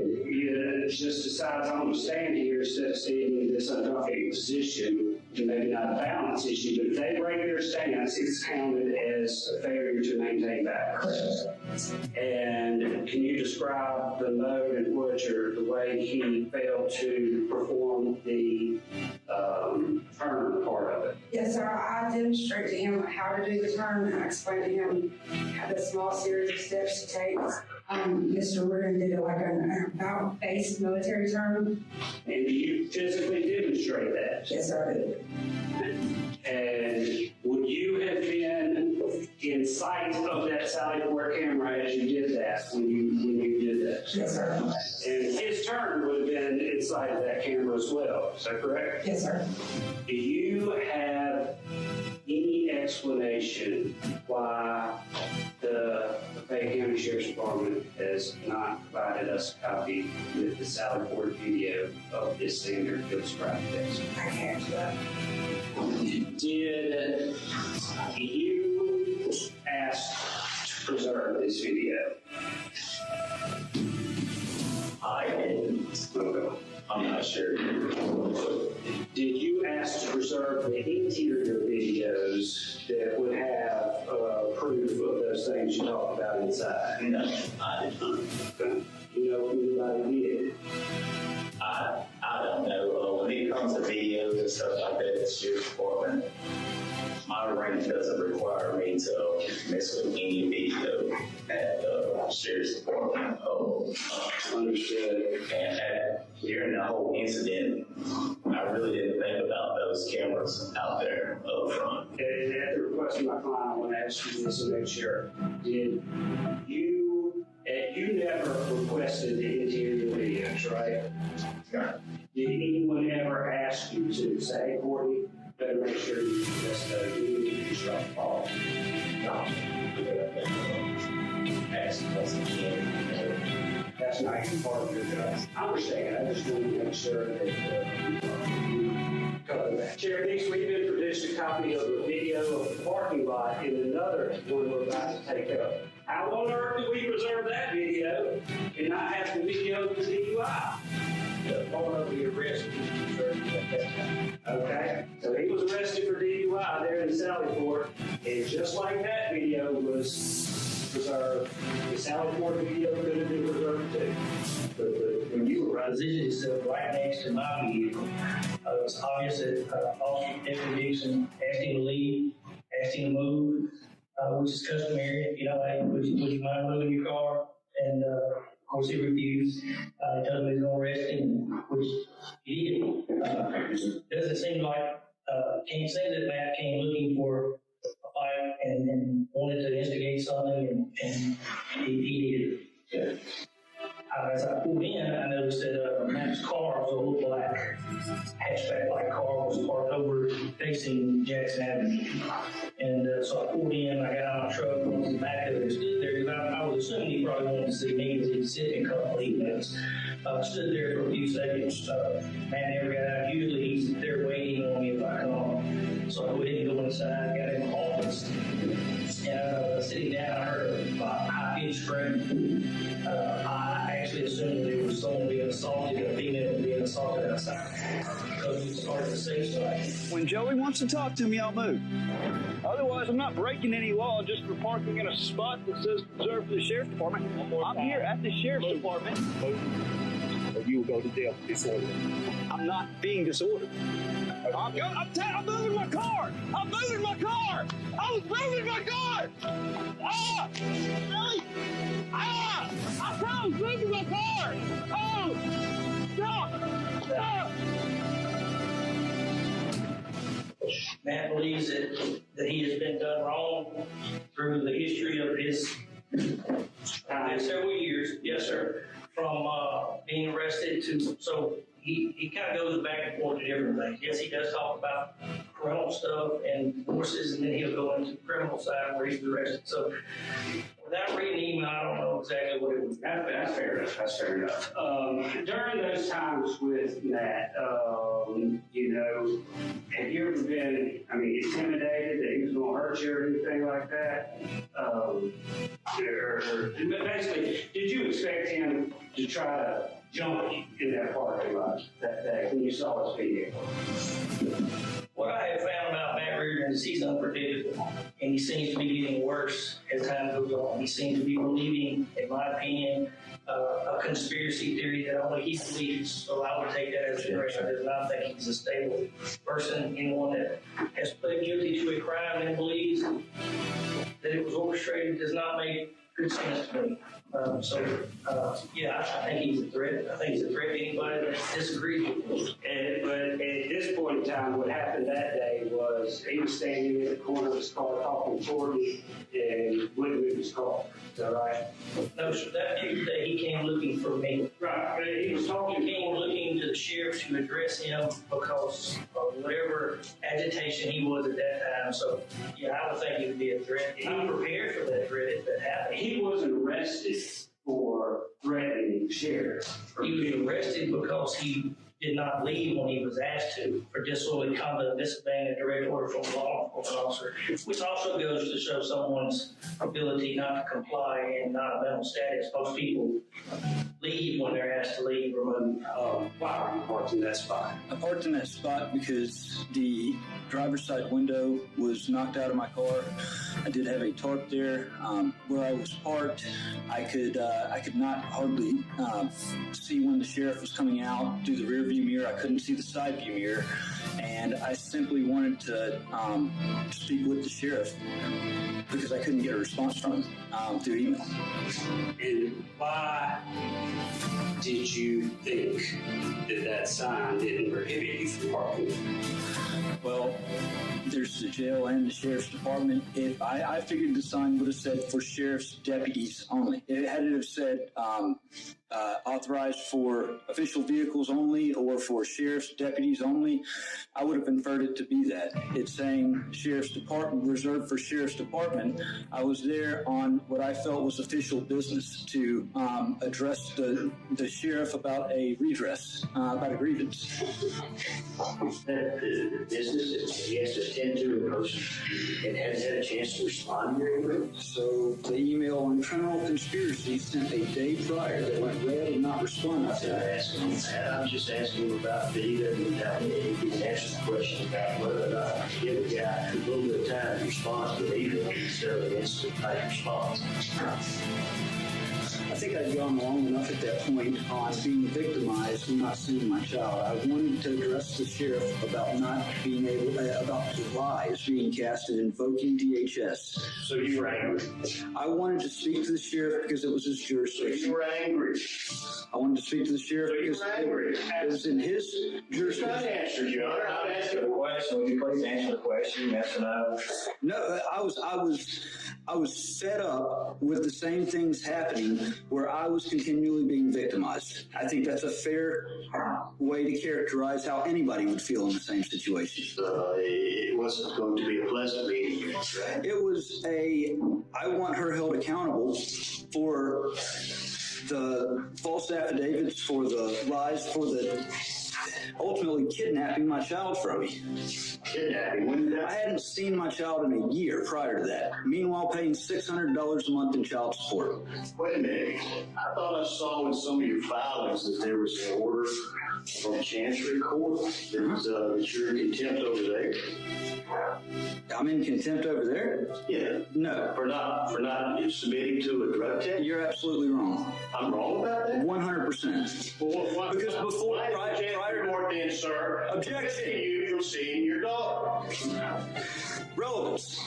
just decides I'm going to stand here instead of sitting in this undrafting position, maybe not a balance issue, but if they break their stance, it's counted as a failure to maintain balance. And can you describe the mode in which, or the way he failed to perform the turn part of it? Yes, sir. I demonstrate to him how to do the turn, and I explain to him the small series of steps to take. Mr. Riordan did like an about face military turn. And you physically demonstrate that? Yes, sir, I did. And would you have been in sight of that Sally Port camera as you did that when you did that? Yes, sir. And his turn would have been in sight of that camera as well. Is that correct? Yes, sir. Do you have any explanation why the Fayette County Sheriff's Department has not provided us a copy with the Sally Port video of this standard field scrap test? I can't do that. Did you ask to preserve this video? I didn't. Okay. I'm not sure. Did you ask to preserve the interior videos that would have proof of those things you talked about inside? No, I did not. Okay. You know if anybody did? I don't know. When it comes to videos and stuff like that, it's Sheriff's Department. My rank doesn't require me to mess with any video at the Sheriff's Department. Understood. And during the whole incident, I really didn't think about those cameras out there up front. And at the request of my client, I want to ask you this to make sure. Did you never requested the interior videos, right? Right. Did anyone ever ask you to say, Courtney, better make sure you just you need to construct the ball? No. That's not even part of your job. I understand. I just want to make sure that you cover that. Chair, next we've introduced a copy of the video of the parking lot in another one we're about to take up. How on earth do we preserve that video and not have the video of the DUI? The part of the arrest was preserved at that time. Okay, so he was arrested for DUI there in Sallyport, and just like that video was preserved, the Sallyport video could have been preserved too. But when you were positioned itself right next to my vehicle, it was obvious that Officer Deputy Dixon asked him to leave, asked him to move, which is customary. You know, hey, would you mind moving your car? And of course, he refused. He told me he was going to arrest him, which he did. Doesn't seem like, can't say that Matt came looking for a fight and wanted to instigate something, and he did. As I pulled in, I noticed that Matt's car was a little black hatchback-like car was parked over facing Jackson Avenue. And so I pulled in, I got out of my truck, went to the back of it, and stood there, because I was assuming he probably wanted to see me, because he'd sit in a couple of minutes. Stood there for a few seconds. Matt never got out. Usually he's there waiting on me if I come. So I went ahead and go inside, got in my office. And sitting down, I heard a high-pitched scream. I actually assumed that it was someone being assaulted, a female being assaulted outside, because we started to say something. When Joey wants to talk to me, I'll move. Otherwise, I'm not breaking any law just for parking in a spot that says reserved for the Sheriff's Department. I'm here at the Sheriff's Department. Or you will go to jail for disorder. I'm not being disordered. I'm moving my car! I'm moving my car! I was moving my car! Ah! Really? Ah! I said I was moving my car! Oh! Stop! Stop! Matt believes that he has been done wrong through the history of his several years, yes, sir, from being arrested to, so he kind of goes back and forth to different things. Yes, he does talk about criminal stuff and divorces, and then he'll go into the criminal side where he's arrested. So without reading the email, I don't know exactly what it was. That's fair enough. That's fair enough. During those times with Matt, you know, have you ever been, intimidated that he was going to hurt you or anything like that? Basically, did you expect him to try to jump in that parking lot that day when you saw his vehicle? What I have found about Matt Reardon is he's unpredictable, and he seems to be getting worse as time goes on. He seems to be believing, in my opinion, a conspiracy theory that only he believes. So I would take that as a threat. I do not think he's a stable person, anyone that has pled guilty to a crime and believes that it was orchestrated does not make good sense to me. Yeah, I think he's a threat. I think he's a threat to anybody that disagrees with him. But at this point in time, what happened that day was he was standing in the corner of his car talking toward me and wouldn't move his car. Is that right? No, sir. That day he came looking for me. Right. He was talking. He came looking to the sheriff to address him because of whatever agitation he was at that time. So, yeah, I would think he would be a threat. I'm prepared for that threat if that happened. He wasn't arrested for threatening the sheriff. He was arrested because he did not leave when he was asked to for disorderly conduct, disobeying a direct order from a law enforcement officer, which also goes to show someone's ability not to comply and not a mental status. Most people leave when they're asked to leave or move. Why are you parked in that spot? I parked in that spot because the driver's side window was knocked out of my car. I did have a tarp there. Where I was parked, I could not hardly see when the sheriff was coming out through the rear view mirror. I couldn't see the side view mirror, and I simply wanted to speak with the sheriff because I couldn't get a response from him through email. And why did you think that sign didn't prohibit you from parking? Well, there's the jail and the sheriff's department. If I figured the sign would have said for sheriff's deputies only. It had to have said authorized for official vehicles only or for sheriff's deputies only. I would have inferred it to be that. It's saying sheriff's department, reserved for sheriff's department. I was there on what I felt was official business to address the sheriff about a redress, about a grievance. The business he has to attend to in person and hasn't had a chance to respond to your email? So the email on criminal conspiracy sent a day prior that went red and not responded. I'm just asking him about the he can answer the question about whether or not to give a guy a little bit of time to respond to the email instead of an instant type response. I think I'd gone long enough at that point on being victimized and not seeing my child. I wanted to address the sheriff about not being able, about lies being cast and invoking DHS. So you were angry? I wanted to speak to the sheriff because it was his jurisdiction. So you were angry? I wanted to speak to the sheriff because it was in his jurisdiction. Not answer, John. I'm asking a question. Would you please answer the question? Yes or no? No, I was fed up with the same things happening where I was continually being victimized. I think that's a fair way to characterize how anybody would feel in the same situation. It wasn't going to be a pleasant meeting, right? It was I want her held accountable for the false affidavits, for the lies, for the ultimately kidnapping my child from me. Kidnapping? When did that? I hadn't seen my child in a year prior to that. Meanwhile, paying $600 a month in child support. Wait a minute. I thought I saw in some of your filings that there was an order from Chancery Court that you're in contempt over there. I'm in contempt over there? Yeah. No. For not submitting to a drug test? You're absolutely wrong. I'm wrong about that? 100%. Well, because before, prior to court, then, sir, objection. You from seeing your daughter. Relevance.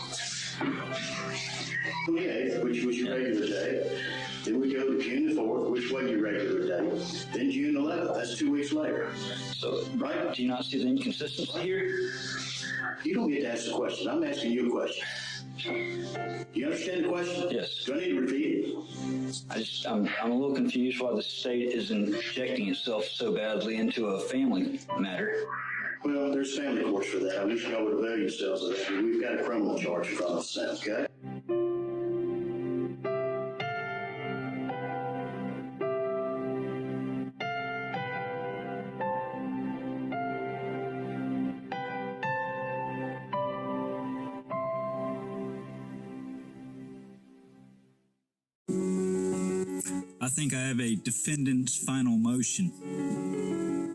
Yeah, which was your regular day. Then we go to June the 4th, which was your regular day. Then June 11th. That's 2 weeks later. So, right? Do you not see the inconsistency here? You don't get to ask the question. I'm asking you a question. Do you understand the question? Yes. Do I need to repeat it? I'm a little confused why the state is injecting itself so badly into a family matter. Well, there's family courts for that. I wish y'all would avail yourselves of that. We've got a criminal charge in front of us now, okay? I think I have a defendant's final motion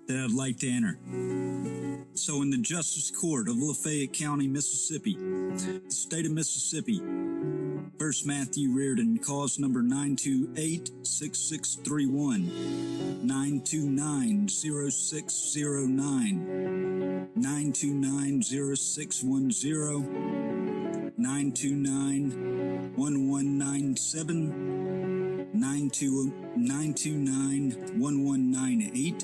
that I'd like to enter. So in the Justice Court of Lafayette County, Mississippi, the state of Mississippi, versus Matthew Reardon, cause number 928-6631, 929-0609, 929-0610, 929-1197, 929-1198,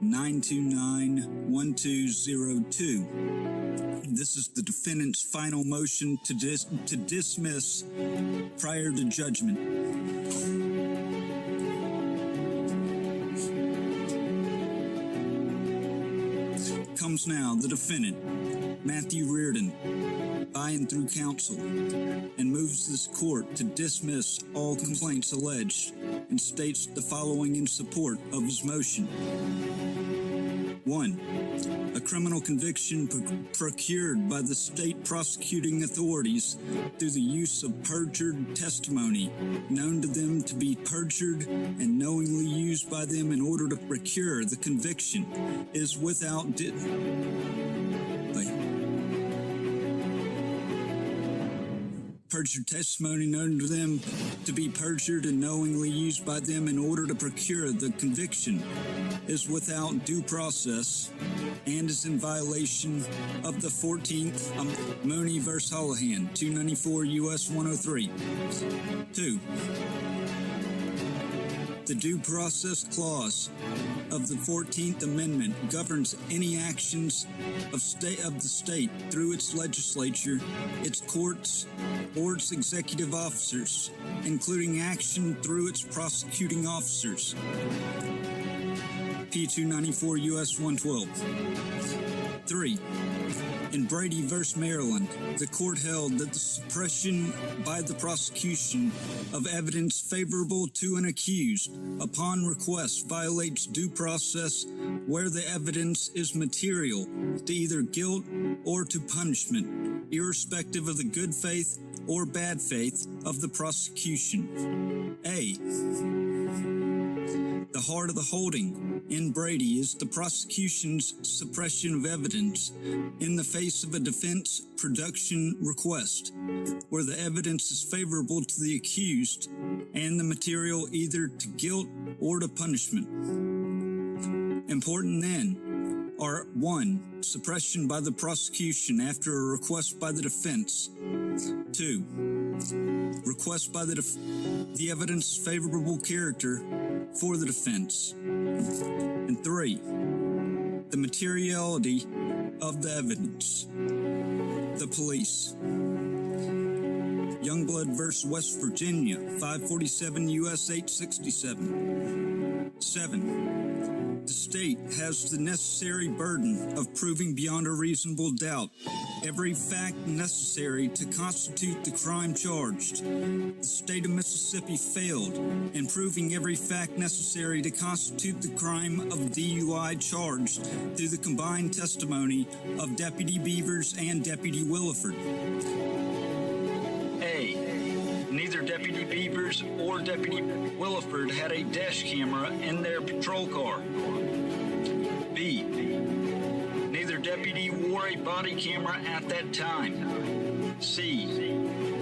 929-1202. This is the defendant's final motion to dismiss prior to judgment. Comes now the defendant, Matthew Reardon, by and through counsel, and moves this court to dismiss all complaints alleged and states the following in support of his motion. 1. A criminal conviction procured by the state prosecuting authorities through the use of perjured testimony, known to them to be perjured and knowingly used by them in order to procure the conviction, is without perjured testimony known to them to be perjured and knowingly used by them in order to procure the conviction is without due process and is in violation of the 14th Mooney v. Holohan, 294 U.S. 103. 2. The Due Process Clause of the 14th Amendment governs any actions of the state through its legislature, its courts, or its executive officers, including action through its prosecuting officers. P294 U.S. 112. 3. In Brady v. Maryland, the court held that the suppression by the prosecution of evidence favorable to an accused upon request violates due process where the evidence is material to either guilt or to punishment, irrespective of the good faith or bad faith of the prosecution. A. The heart of the holding in Brady is the prosecution's suppression of evidence in the face of a defense production request, where the evidence is favorable to the accused and the material either to guilt or to punishment. Important then are 1. Suppression by the prosecution after a request by the defense. 2. Request by the evidence favorable character for the defense. And 3. The materiality of the evidence. The police. Youngblood v. West Virginia, 547 U.S. 867. 7. The state has the necessary burden of proving beyond a reasonable doubt every fact necessary to constitute the crime charged. The state of Mississippi failed in proving every fact necessary to constitute the crime of DUI charged through the combined testimony of Deputy Beavers and Deputy Williford. A. Neither Deputy Beavers or Deputy Williford had a dash camera in their patrol car. B. Neither deputy wore a body camera at that time. C.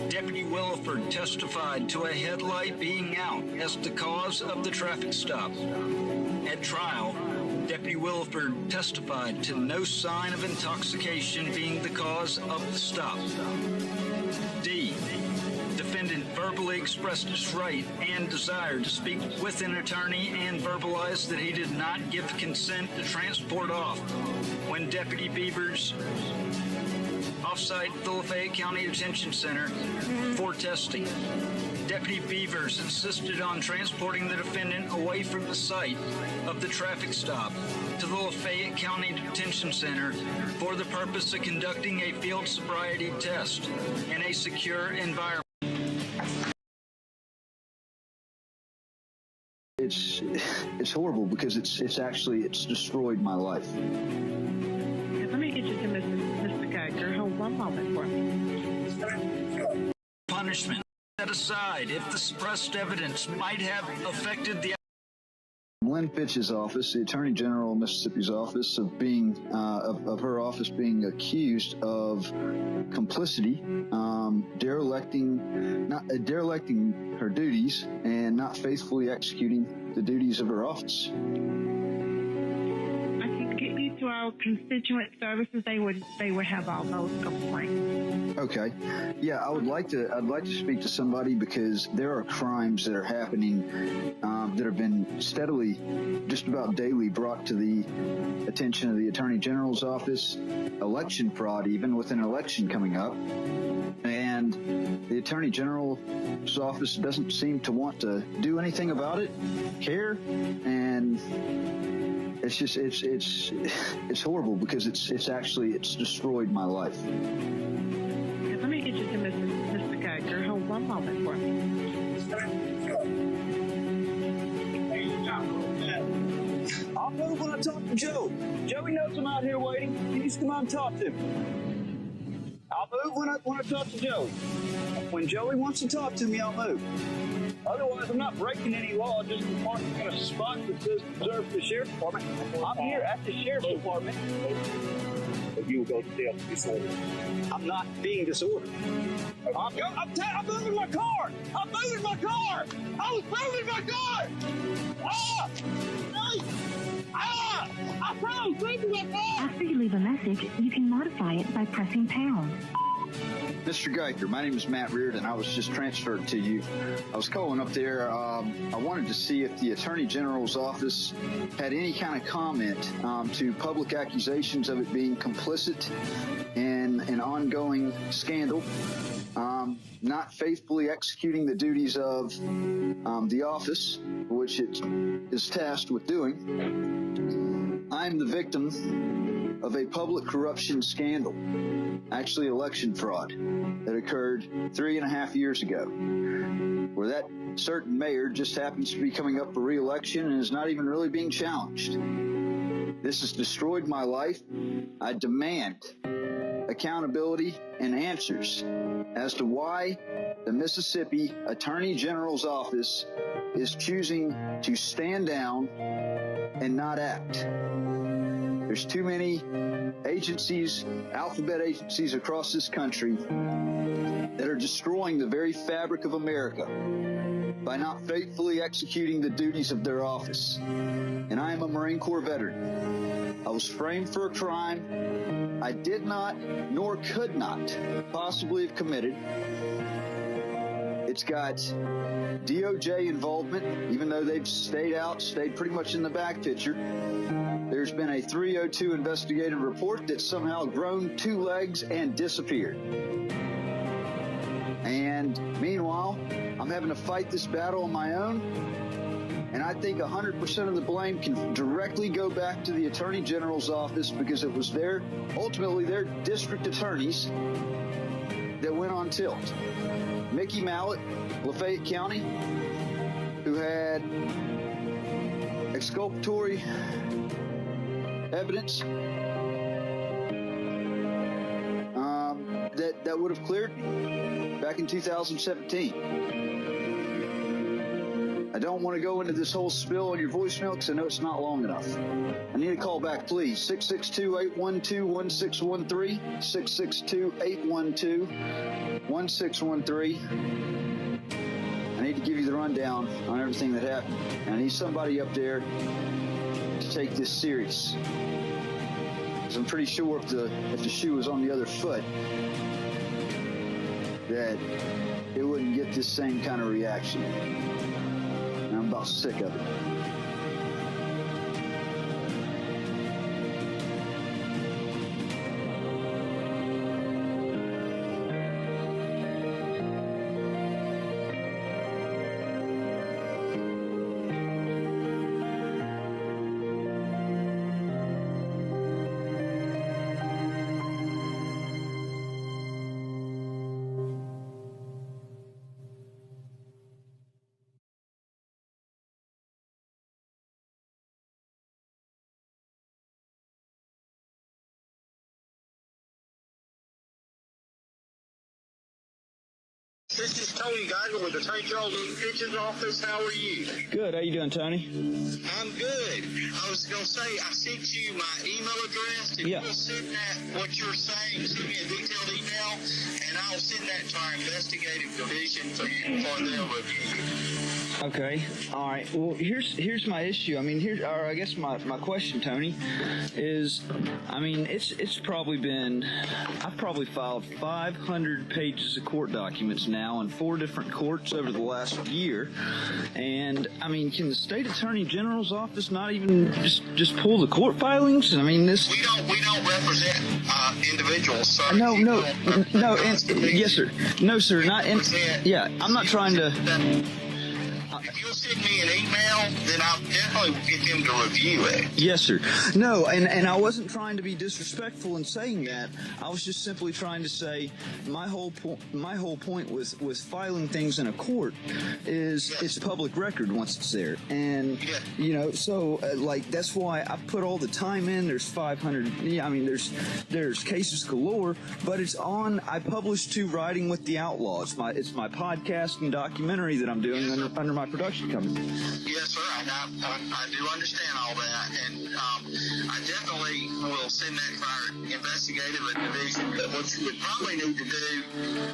Deputy Williford testified to a headlight being out as the cause of the traffic stop. At trial, Deputy Williford testified to no sign of intoxication being the cause of the stop. D. Defendant verbally expressed his right and desire to speak with an attorney and verbalized that he did not give consent to transport off when Deputy Beavers off-site at the Lafayette County Detention Center for testing. Deputy Beavers insisted on transporting the defendant away from the site of the traffic stop to the Lafayette County Detention Center for the purpose of conducting a field sobriety test in a secure environment. It's horrible because it's destroyed my life. Let me get you to Mr. Geiger. Hold one moment for me. Punishment set decide if the suppressed evidence might have affected the Lynn Fitch's office, the Attorney General of Mississippi's office, of being of her office being accused of complicity, derelicting her duties, and not faithfully executing the duties of her office. I could get you to our constituent services. They would have all those complaints. Okay. Yeah, I'd like to speak to somebody, because there are crimes that are happening that have been steadily, just about daily, brought to the attention of the Attorney General's office. Election fraud, even with an election coming up. And the Attorney General's office doesn't seem to want to do anything about it, care, and it's just, it's horrible, because it's destroyed my life. Let me get you to Mr. Geiger. Hold one moment for me. I'll move when I talk to Joe. Joey knows I'm out here waiting. He needs to come out and talk to me. I'll move when I talk to Joey. When Joey wants to talk to me, I'll move. Otherwise, I'm not breaking any law, just parking in a spot that says reserved for the sheriff's department. I'm here at the sheriff's department. But you will go to jail for disorder. I'm not being disordered. I'm moving my car! I'm moving my car! I was moving my car! Ah! Ah! I said I was moving my car! After you leave a message, you can modify it by pressing pound. Mr. Geiger, my name is Matt Reardon. I was just transferred to you. I was calling up there. I wanted to see if the Attorney General's office had any kind of comment to public accusations of it being complicit in an ongoing scandal, not faithfully executing the duties of the office, which it is tasked with doing. I'm the victim of a public corruption scandal, actually election fraud, that occurred 3.5 years ago, where that certain mayor just happens to be coming up for re-election and is not even really being challenged. This has destroyed my life. I demand accountability and answers as to why the Mississippi Attorney General's office is choosing to stand down and not act. There's too many agencies, alphabet agencies across this country that are destroying the very fabric of America by not faithfully executing the duties of their office. And I am a Marine Corps veteran. I was framed for a crime I did not, nor could not, possibly have committed. It's got DOJ involvement, even though they've stayed pretty much in the back picture. There's been a 302 investigative report that's somehow grown 2 legs and disappeared. And meanwhile, I'm having to fight this battle on my own. And I think 100% of the blame can directly go back to the Attorney General's office, because it was ultimately their district attorneys that went on tilt. Mickey Mallett, Lafayette County, who had exculpatory evidence that would have cleared me back in 2017. I don't want to go into this whole spill on your voicemail because I know it's not long enough. I need a call back, please. 662-812-1613. 662-812-1613. I need to give you the rundown on everything that happened. And I need somebody up there to take this serious. Because I'm pretty sure if the shoe was on the other foot, that it wouldn't get this same kind of reaction. And I'm about sick of it. This is Tony Geiger with the Attorney General's Pensions Office. How are you? Good. How you doing, Tony? I'm good. I was going to say, I sent you my email address. If you'll send that, what you're saying, send me a detailed email, and I'll send that to our investigative division for their review. Okay. All right. Well, here's my issue. I mean, I guess my question, Tony, is, I mean, it's probably been, I've probably filed 500 pages of court documents now in 4 different courts over the last year, and I mean, can the state attorney general's office not even just pull the court filings? I mean, this. We don't represent individuals, sir. No. Yes, sir. No, sir. Yeah, I'm not trying to. If you'll send me an email, then I'll definitely get them to review it. Yes, sir. No, and I wasn't trying to be disrespectful in saying that. I was just simply trying to say my whole point with filing things in a court is it's public record once it's there, and you know, so like that's why I put all the time in. There's 500. Yeah, I mean, there's cases galore, but it's on. I published 2 Riding with the Outlaw. It's my podcast and documentary that I'm doing under my production company. Yes, sir. I do understand all that, and I definitely will send that to our investigative division. But what you would probably need to do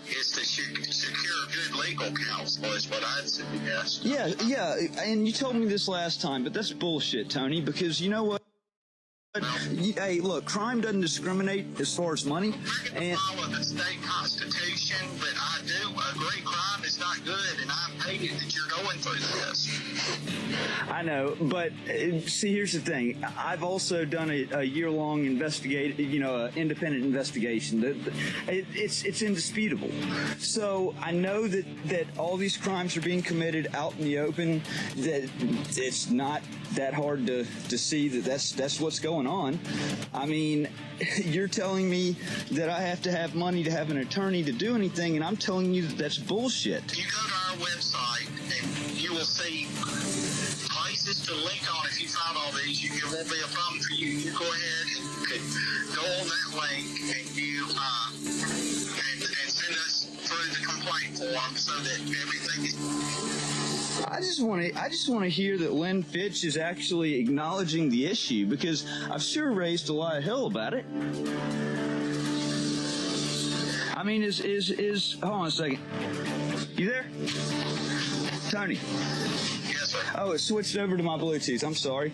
is to secure good legal counsel, is what I'd suggest. Yeah, and you told me this last time, but that's bullshit, Tony, because you know what? Hey, look, crime doesn't discriminate as far as money. And follow the state constitution, but I do agree crime is not good, and I'm hated that you're going through this. I know, but see, here's the thing. I've also done a year-long independent investigation. It's indisputable. So I know that all these crimes are being committed out in the open. That it's not that hard to see that's what's going on. I mean, you're telling me that I have to have money to have an attorney to do anything, and I'm telling you that that's bullshit. You go to our website, and you will see places to link on. If you find all these, it won't be a problem for you. You go ahead and you could go on that link, and you and send us through the complaint form so that everything is. I just want to hear that Lynn Fitch is actually acknowledging the issue, because I've sure raised a lot of hell about it. I mean, hold on a second. You there? Tony? Yes, sir. Oh, it switched over to my Bluetooth. I'm sorry.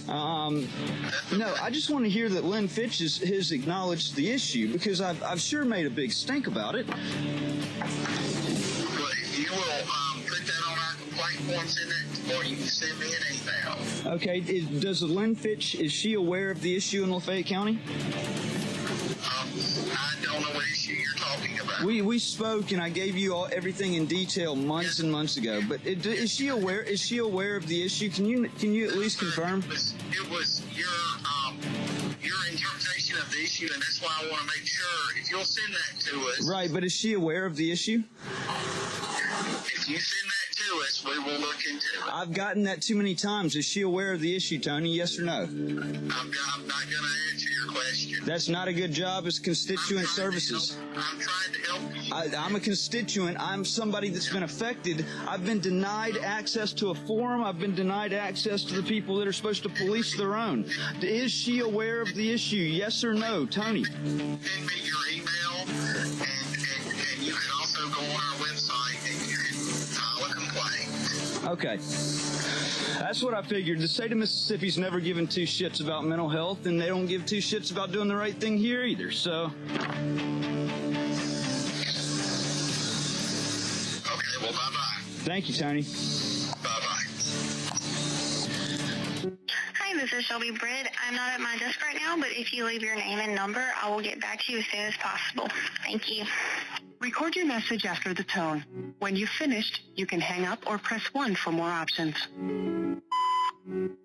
No, I just want to hear that Lynn Fitch has acknowledged the issue, because I've sure made a big stink about it. Well, you will put that on our complaint form, send it, or you can send me an email. Okay. Does Lynn Fitch, is she aware of the issue in Lafayette County? I don't know what issue you're talking about. We spoke, and I gave you everything in detail months and months ago. But is she aware? Is she aware of the issue? Can you at least confirm? It was your interpretation of the issue, and that's why I want to make sure if you'll send that to us. Right, but is she aware of the issue? If you send that to us, we will look into it. I've gotten that too many times. Is she aware of the issue, Tony? Yes or no? I'm not going to answer your question. That's not a good job as constituent services. I'm trying to help you. I'm a constituent. I'm somebody that's been affected. I've been denied access to a forum. I've been denied access to the people that are supposed to police their own. Is she aware of the issue? Yes or no, Tony? Send me your email, and you can also go on our website and you can file a complaint. Okay. That's what I figured. The state of Mississippi's never given 2 shits about mental health, and they don't give 2 shits about doing the right thing here either, so. Okay, well, bye-bye. Thank you, Tony. Bye-bye. Hi, this is Shelby Britt. I'm not at my desk right now, but if you leave your name and number, I will get back to you as soon as possible. Thank you. Record your message after the tone. When you've finished, you can hang up or press 1 for more options.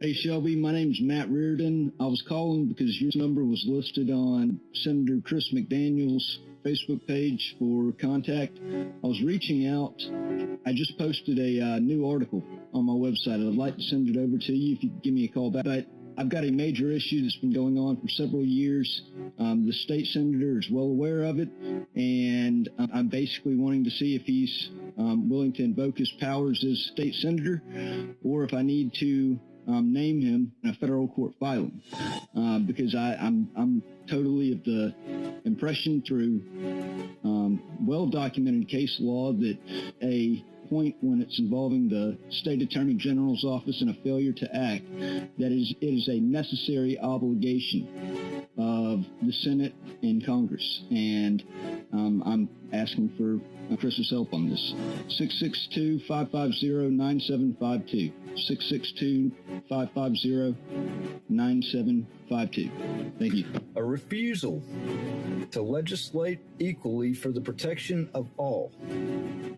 Hey Shelby, my name's Matt Reardon. I was calling because your number was listed on Senator Chris McDaniel's Facebook page for contact. I was reaching out. I just posted a new article on my website. I'd like to send it over to you if you could give me a call back. But I've got a major issue that's been going on for several years. The state senator is well aware of it, and I'm basically wanting to see if he's willing to invoke his powers as state senator, or if I need to name him in a federal court filing, because I'm totally of the impression through well-documented case law that a point when it's involving the state attorney general's office and a failure to act, that it is a necessary obligation of the Senate and Congress. And I'm asking for Chris's help on this. 662-550-9752. 662-550-9752. Thank you. A refusal to legislate equally for the protection of all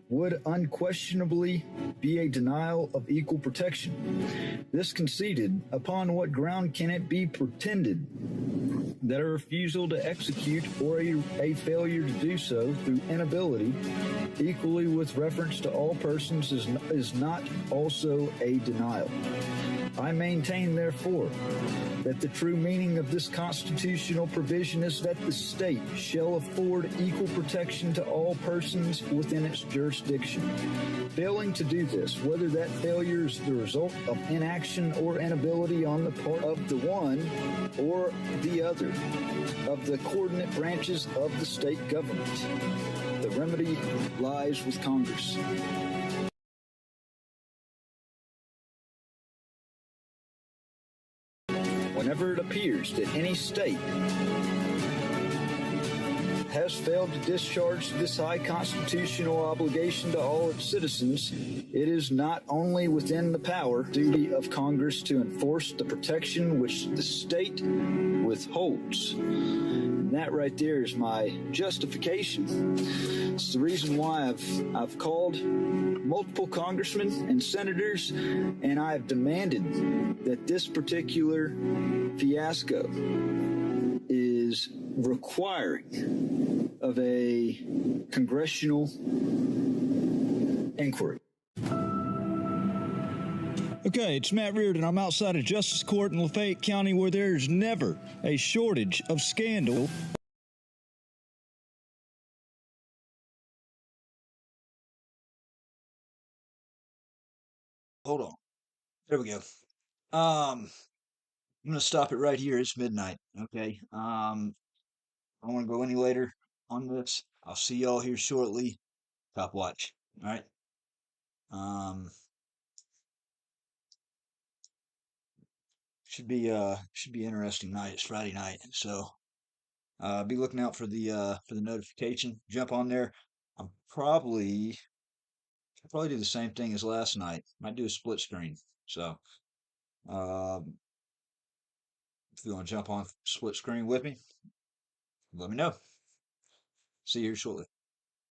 would unquestionably be a denial of equal protection. This conceded, upon what ground can it be pretended that a refusal to execute or a failure to do so through inability, equally with reference to all persons, is not also a denial? I maintain, therefore, that the true meaning of this constitutional provision is that the state shall afford equal protection to all persons within its jurisdiction. Failing to do this, whether that failure is the result of inaction or inability on the part of the one or the other of the coordinate branches of the state government, the remedy lies with Congress. Whenever it appears that any state has failed to discharge this high constitutional obligation to all its citizens, it is not only within the power, duty of Congress to enforce the protection which the state withholds. And that right there is my justification. It's the reason why I've called multiple congressmen and senators, and I have demanded that this particular fiasco is requiring of a congressional inquiry. Okay, it's Matt Reardon. I'm outside a justice court in Lafayette County where there's never a shortage of scandal. Hold on. There we go. I'm going to stop it right here. It's midnight. Okay. I don't want to go any later on this. I'll see y'all here shortly. Top watch. All right. Should be interesting night. It's Friday night, so be looking out for the notification. Jump on there. I'll probably do the same thing as last night. Might do a split screen. So if you want to jump on split screen with me, let me know. See you here shortly.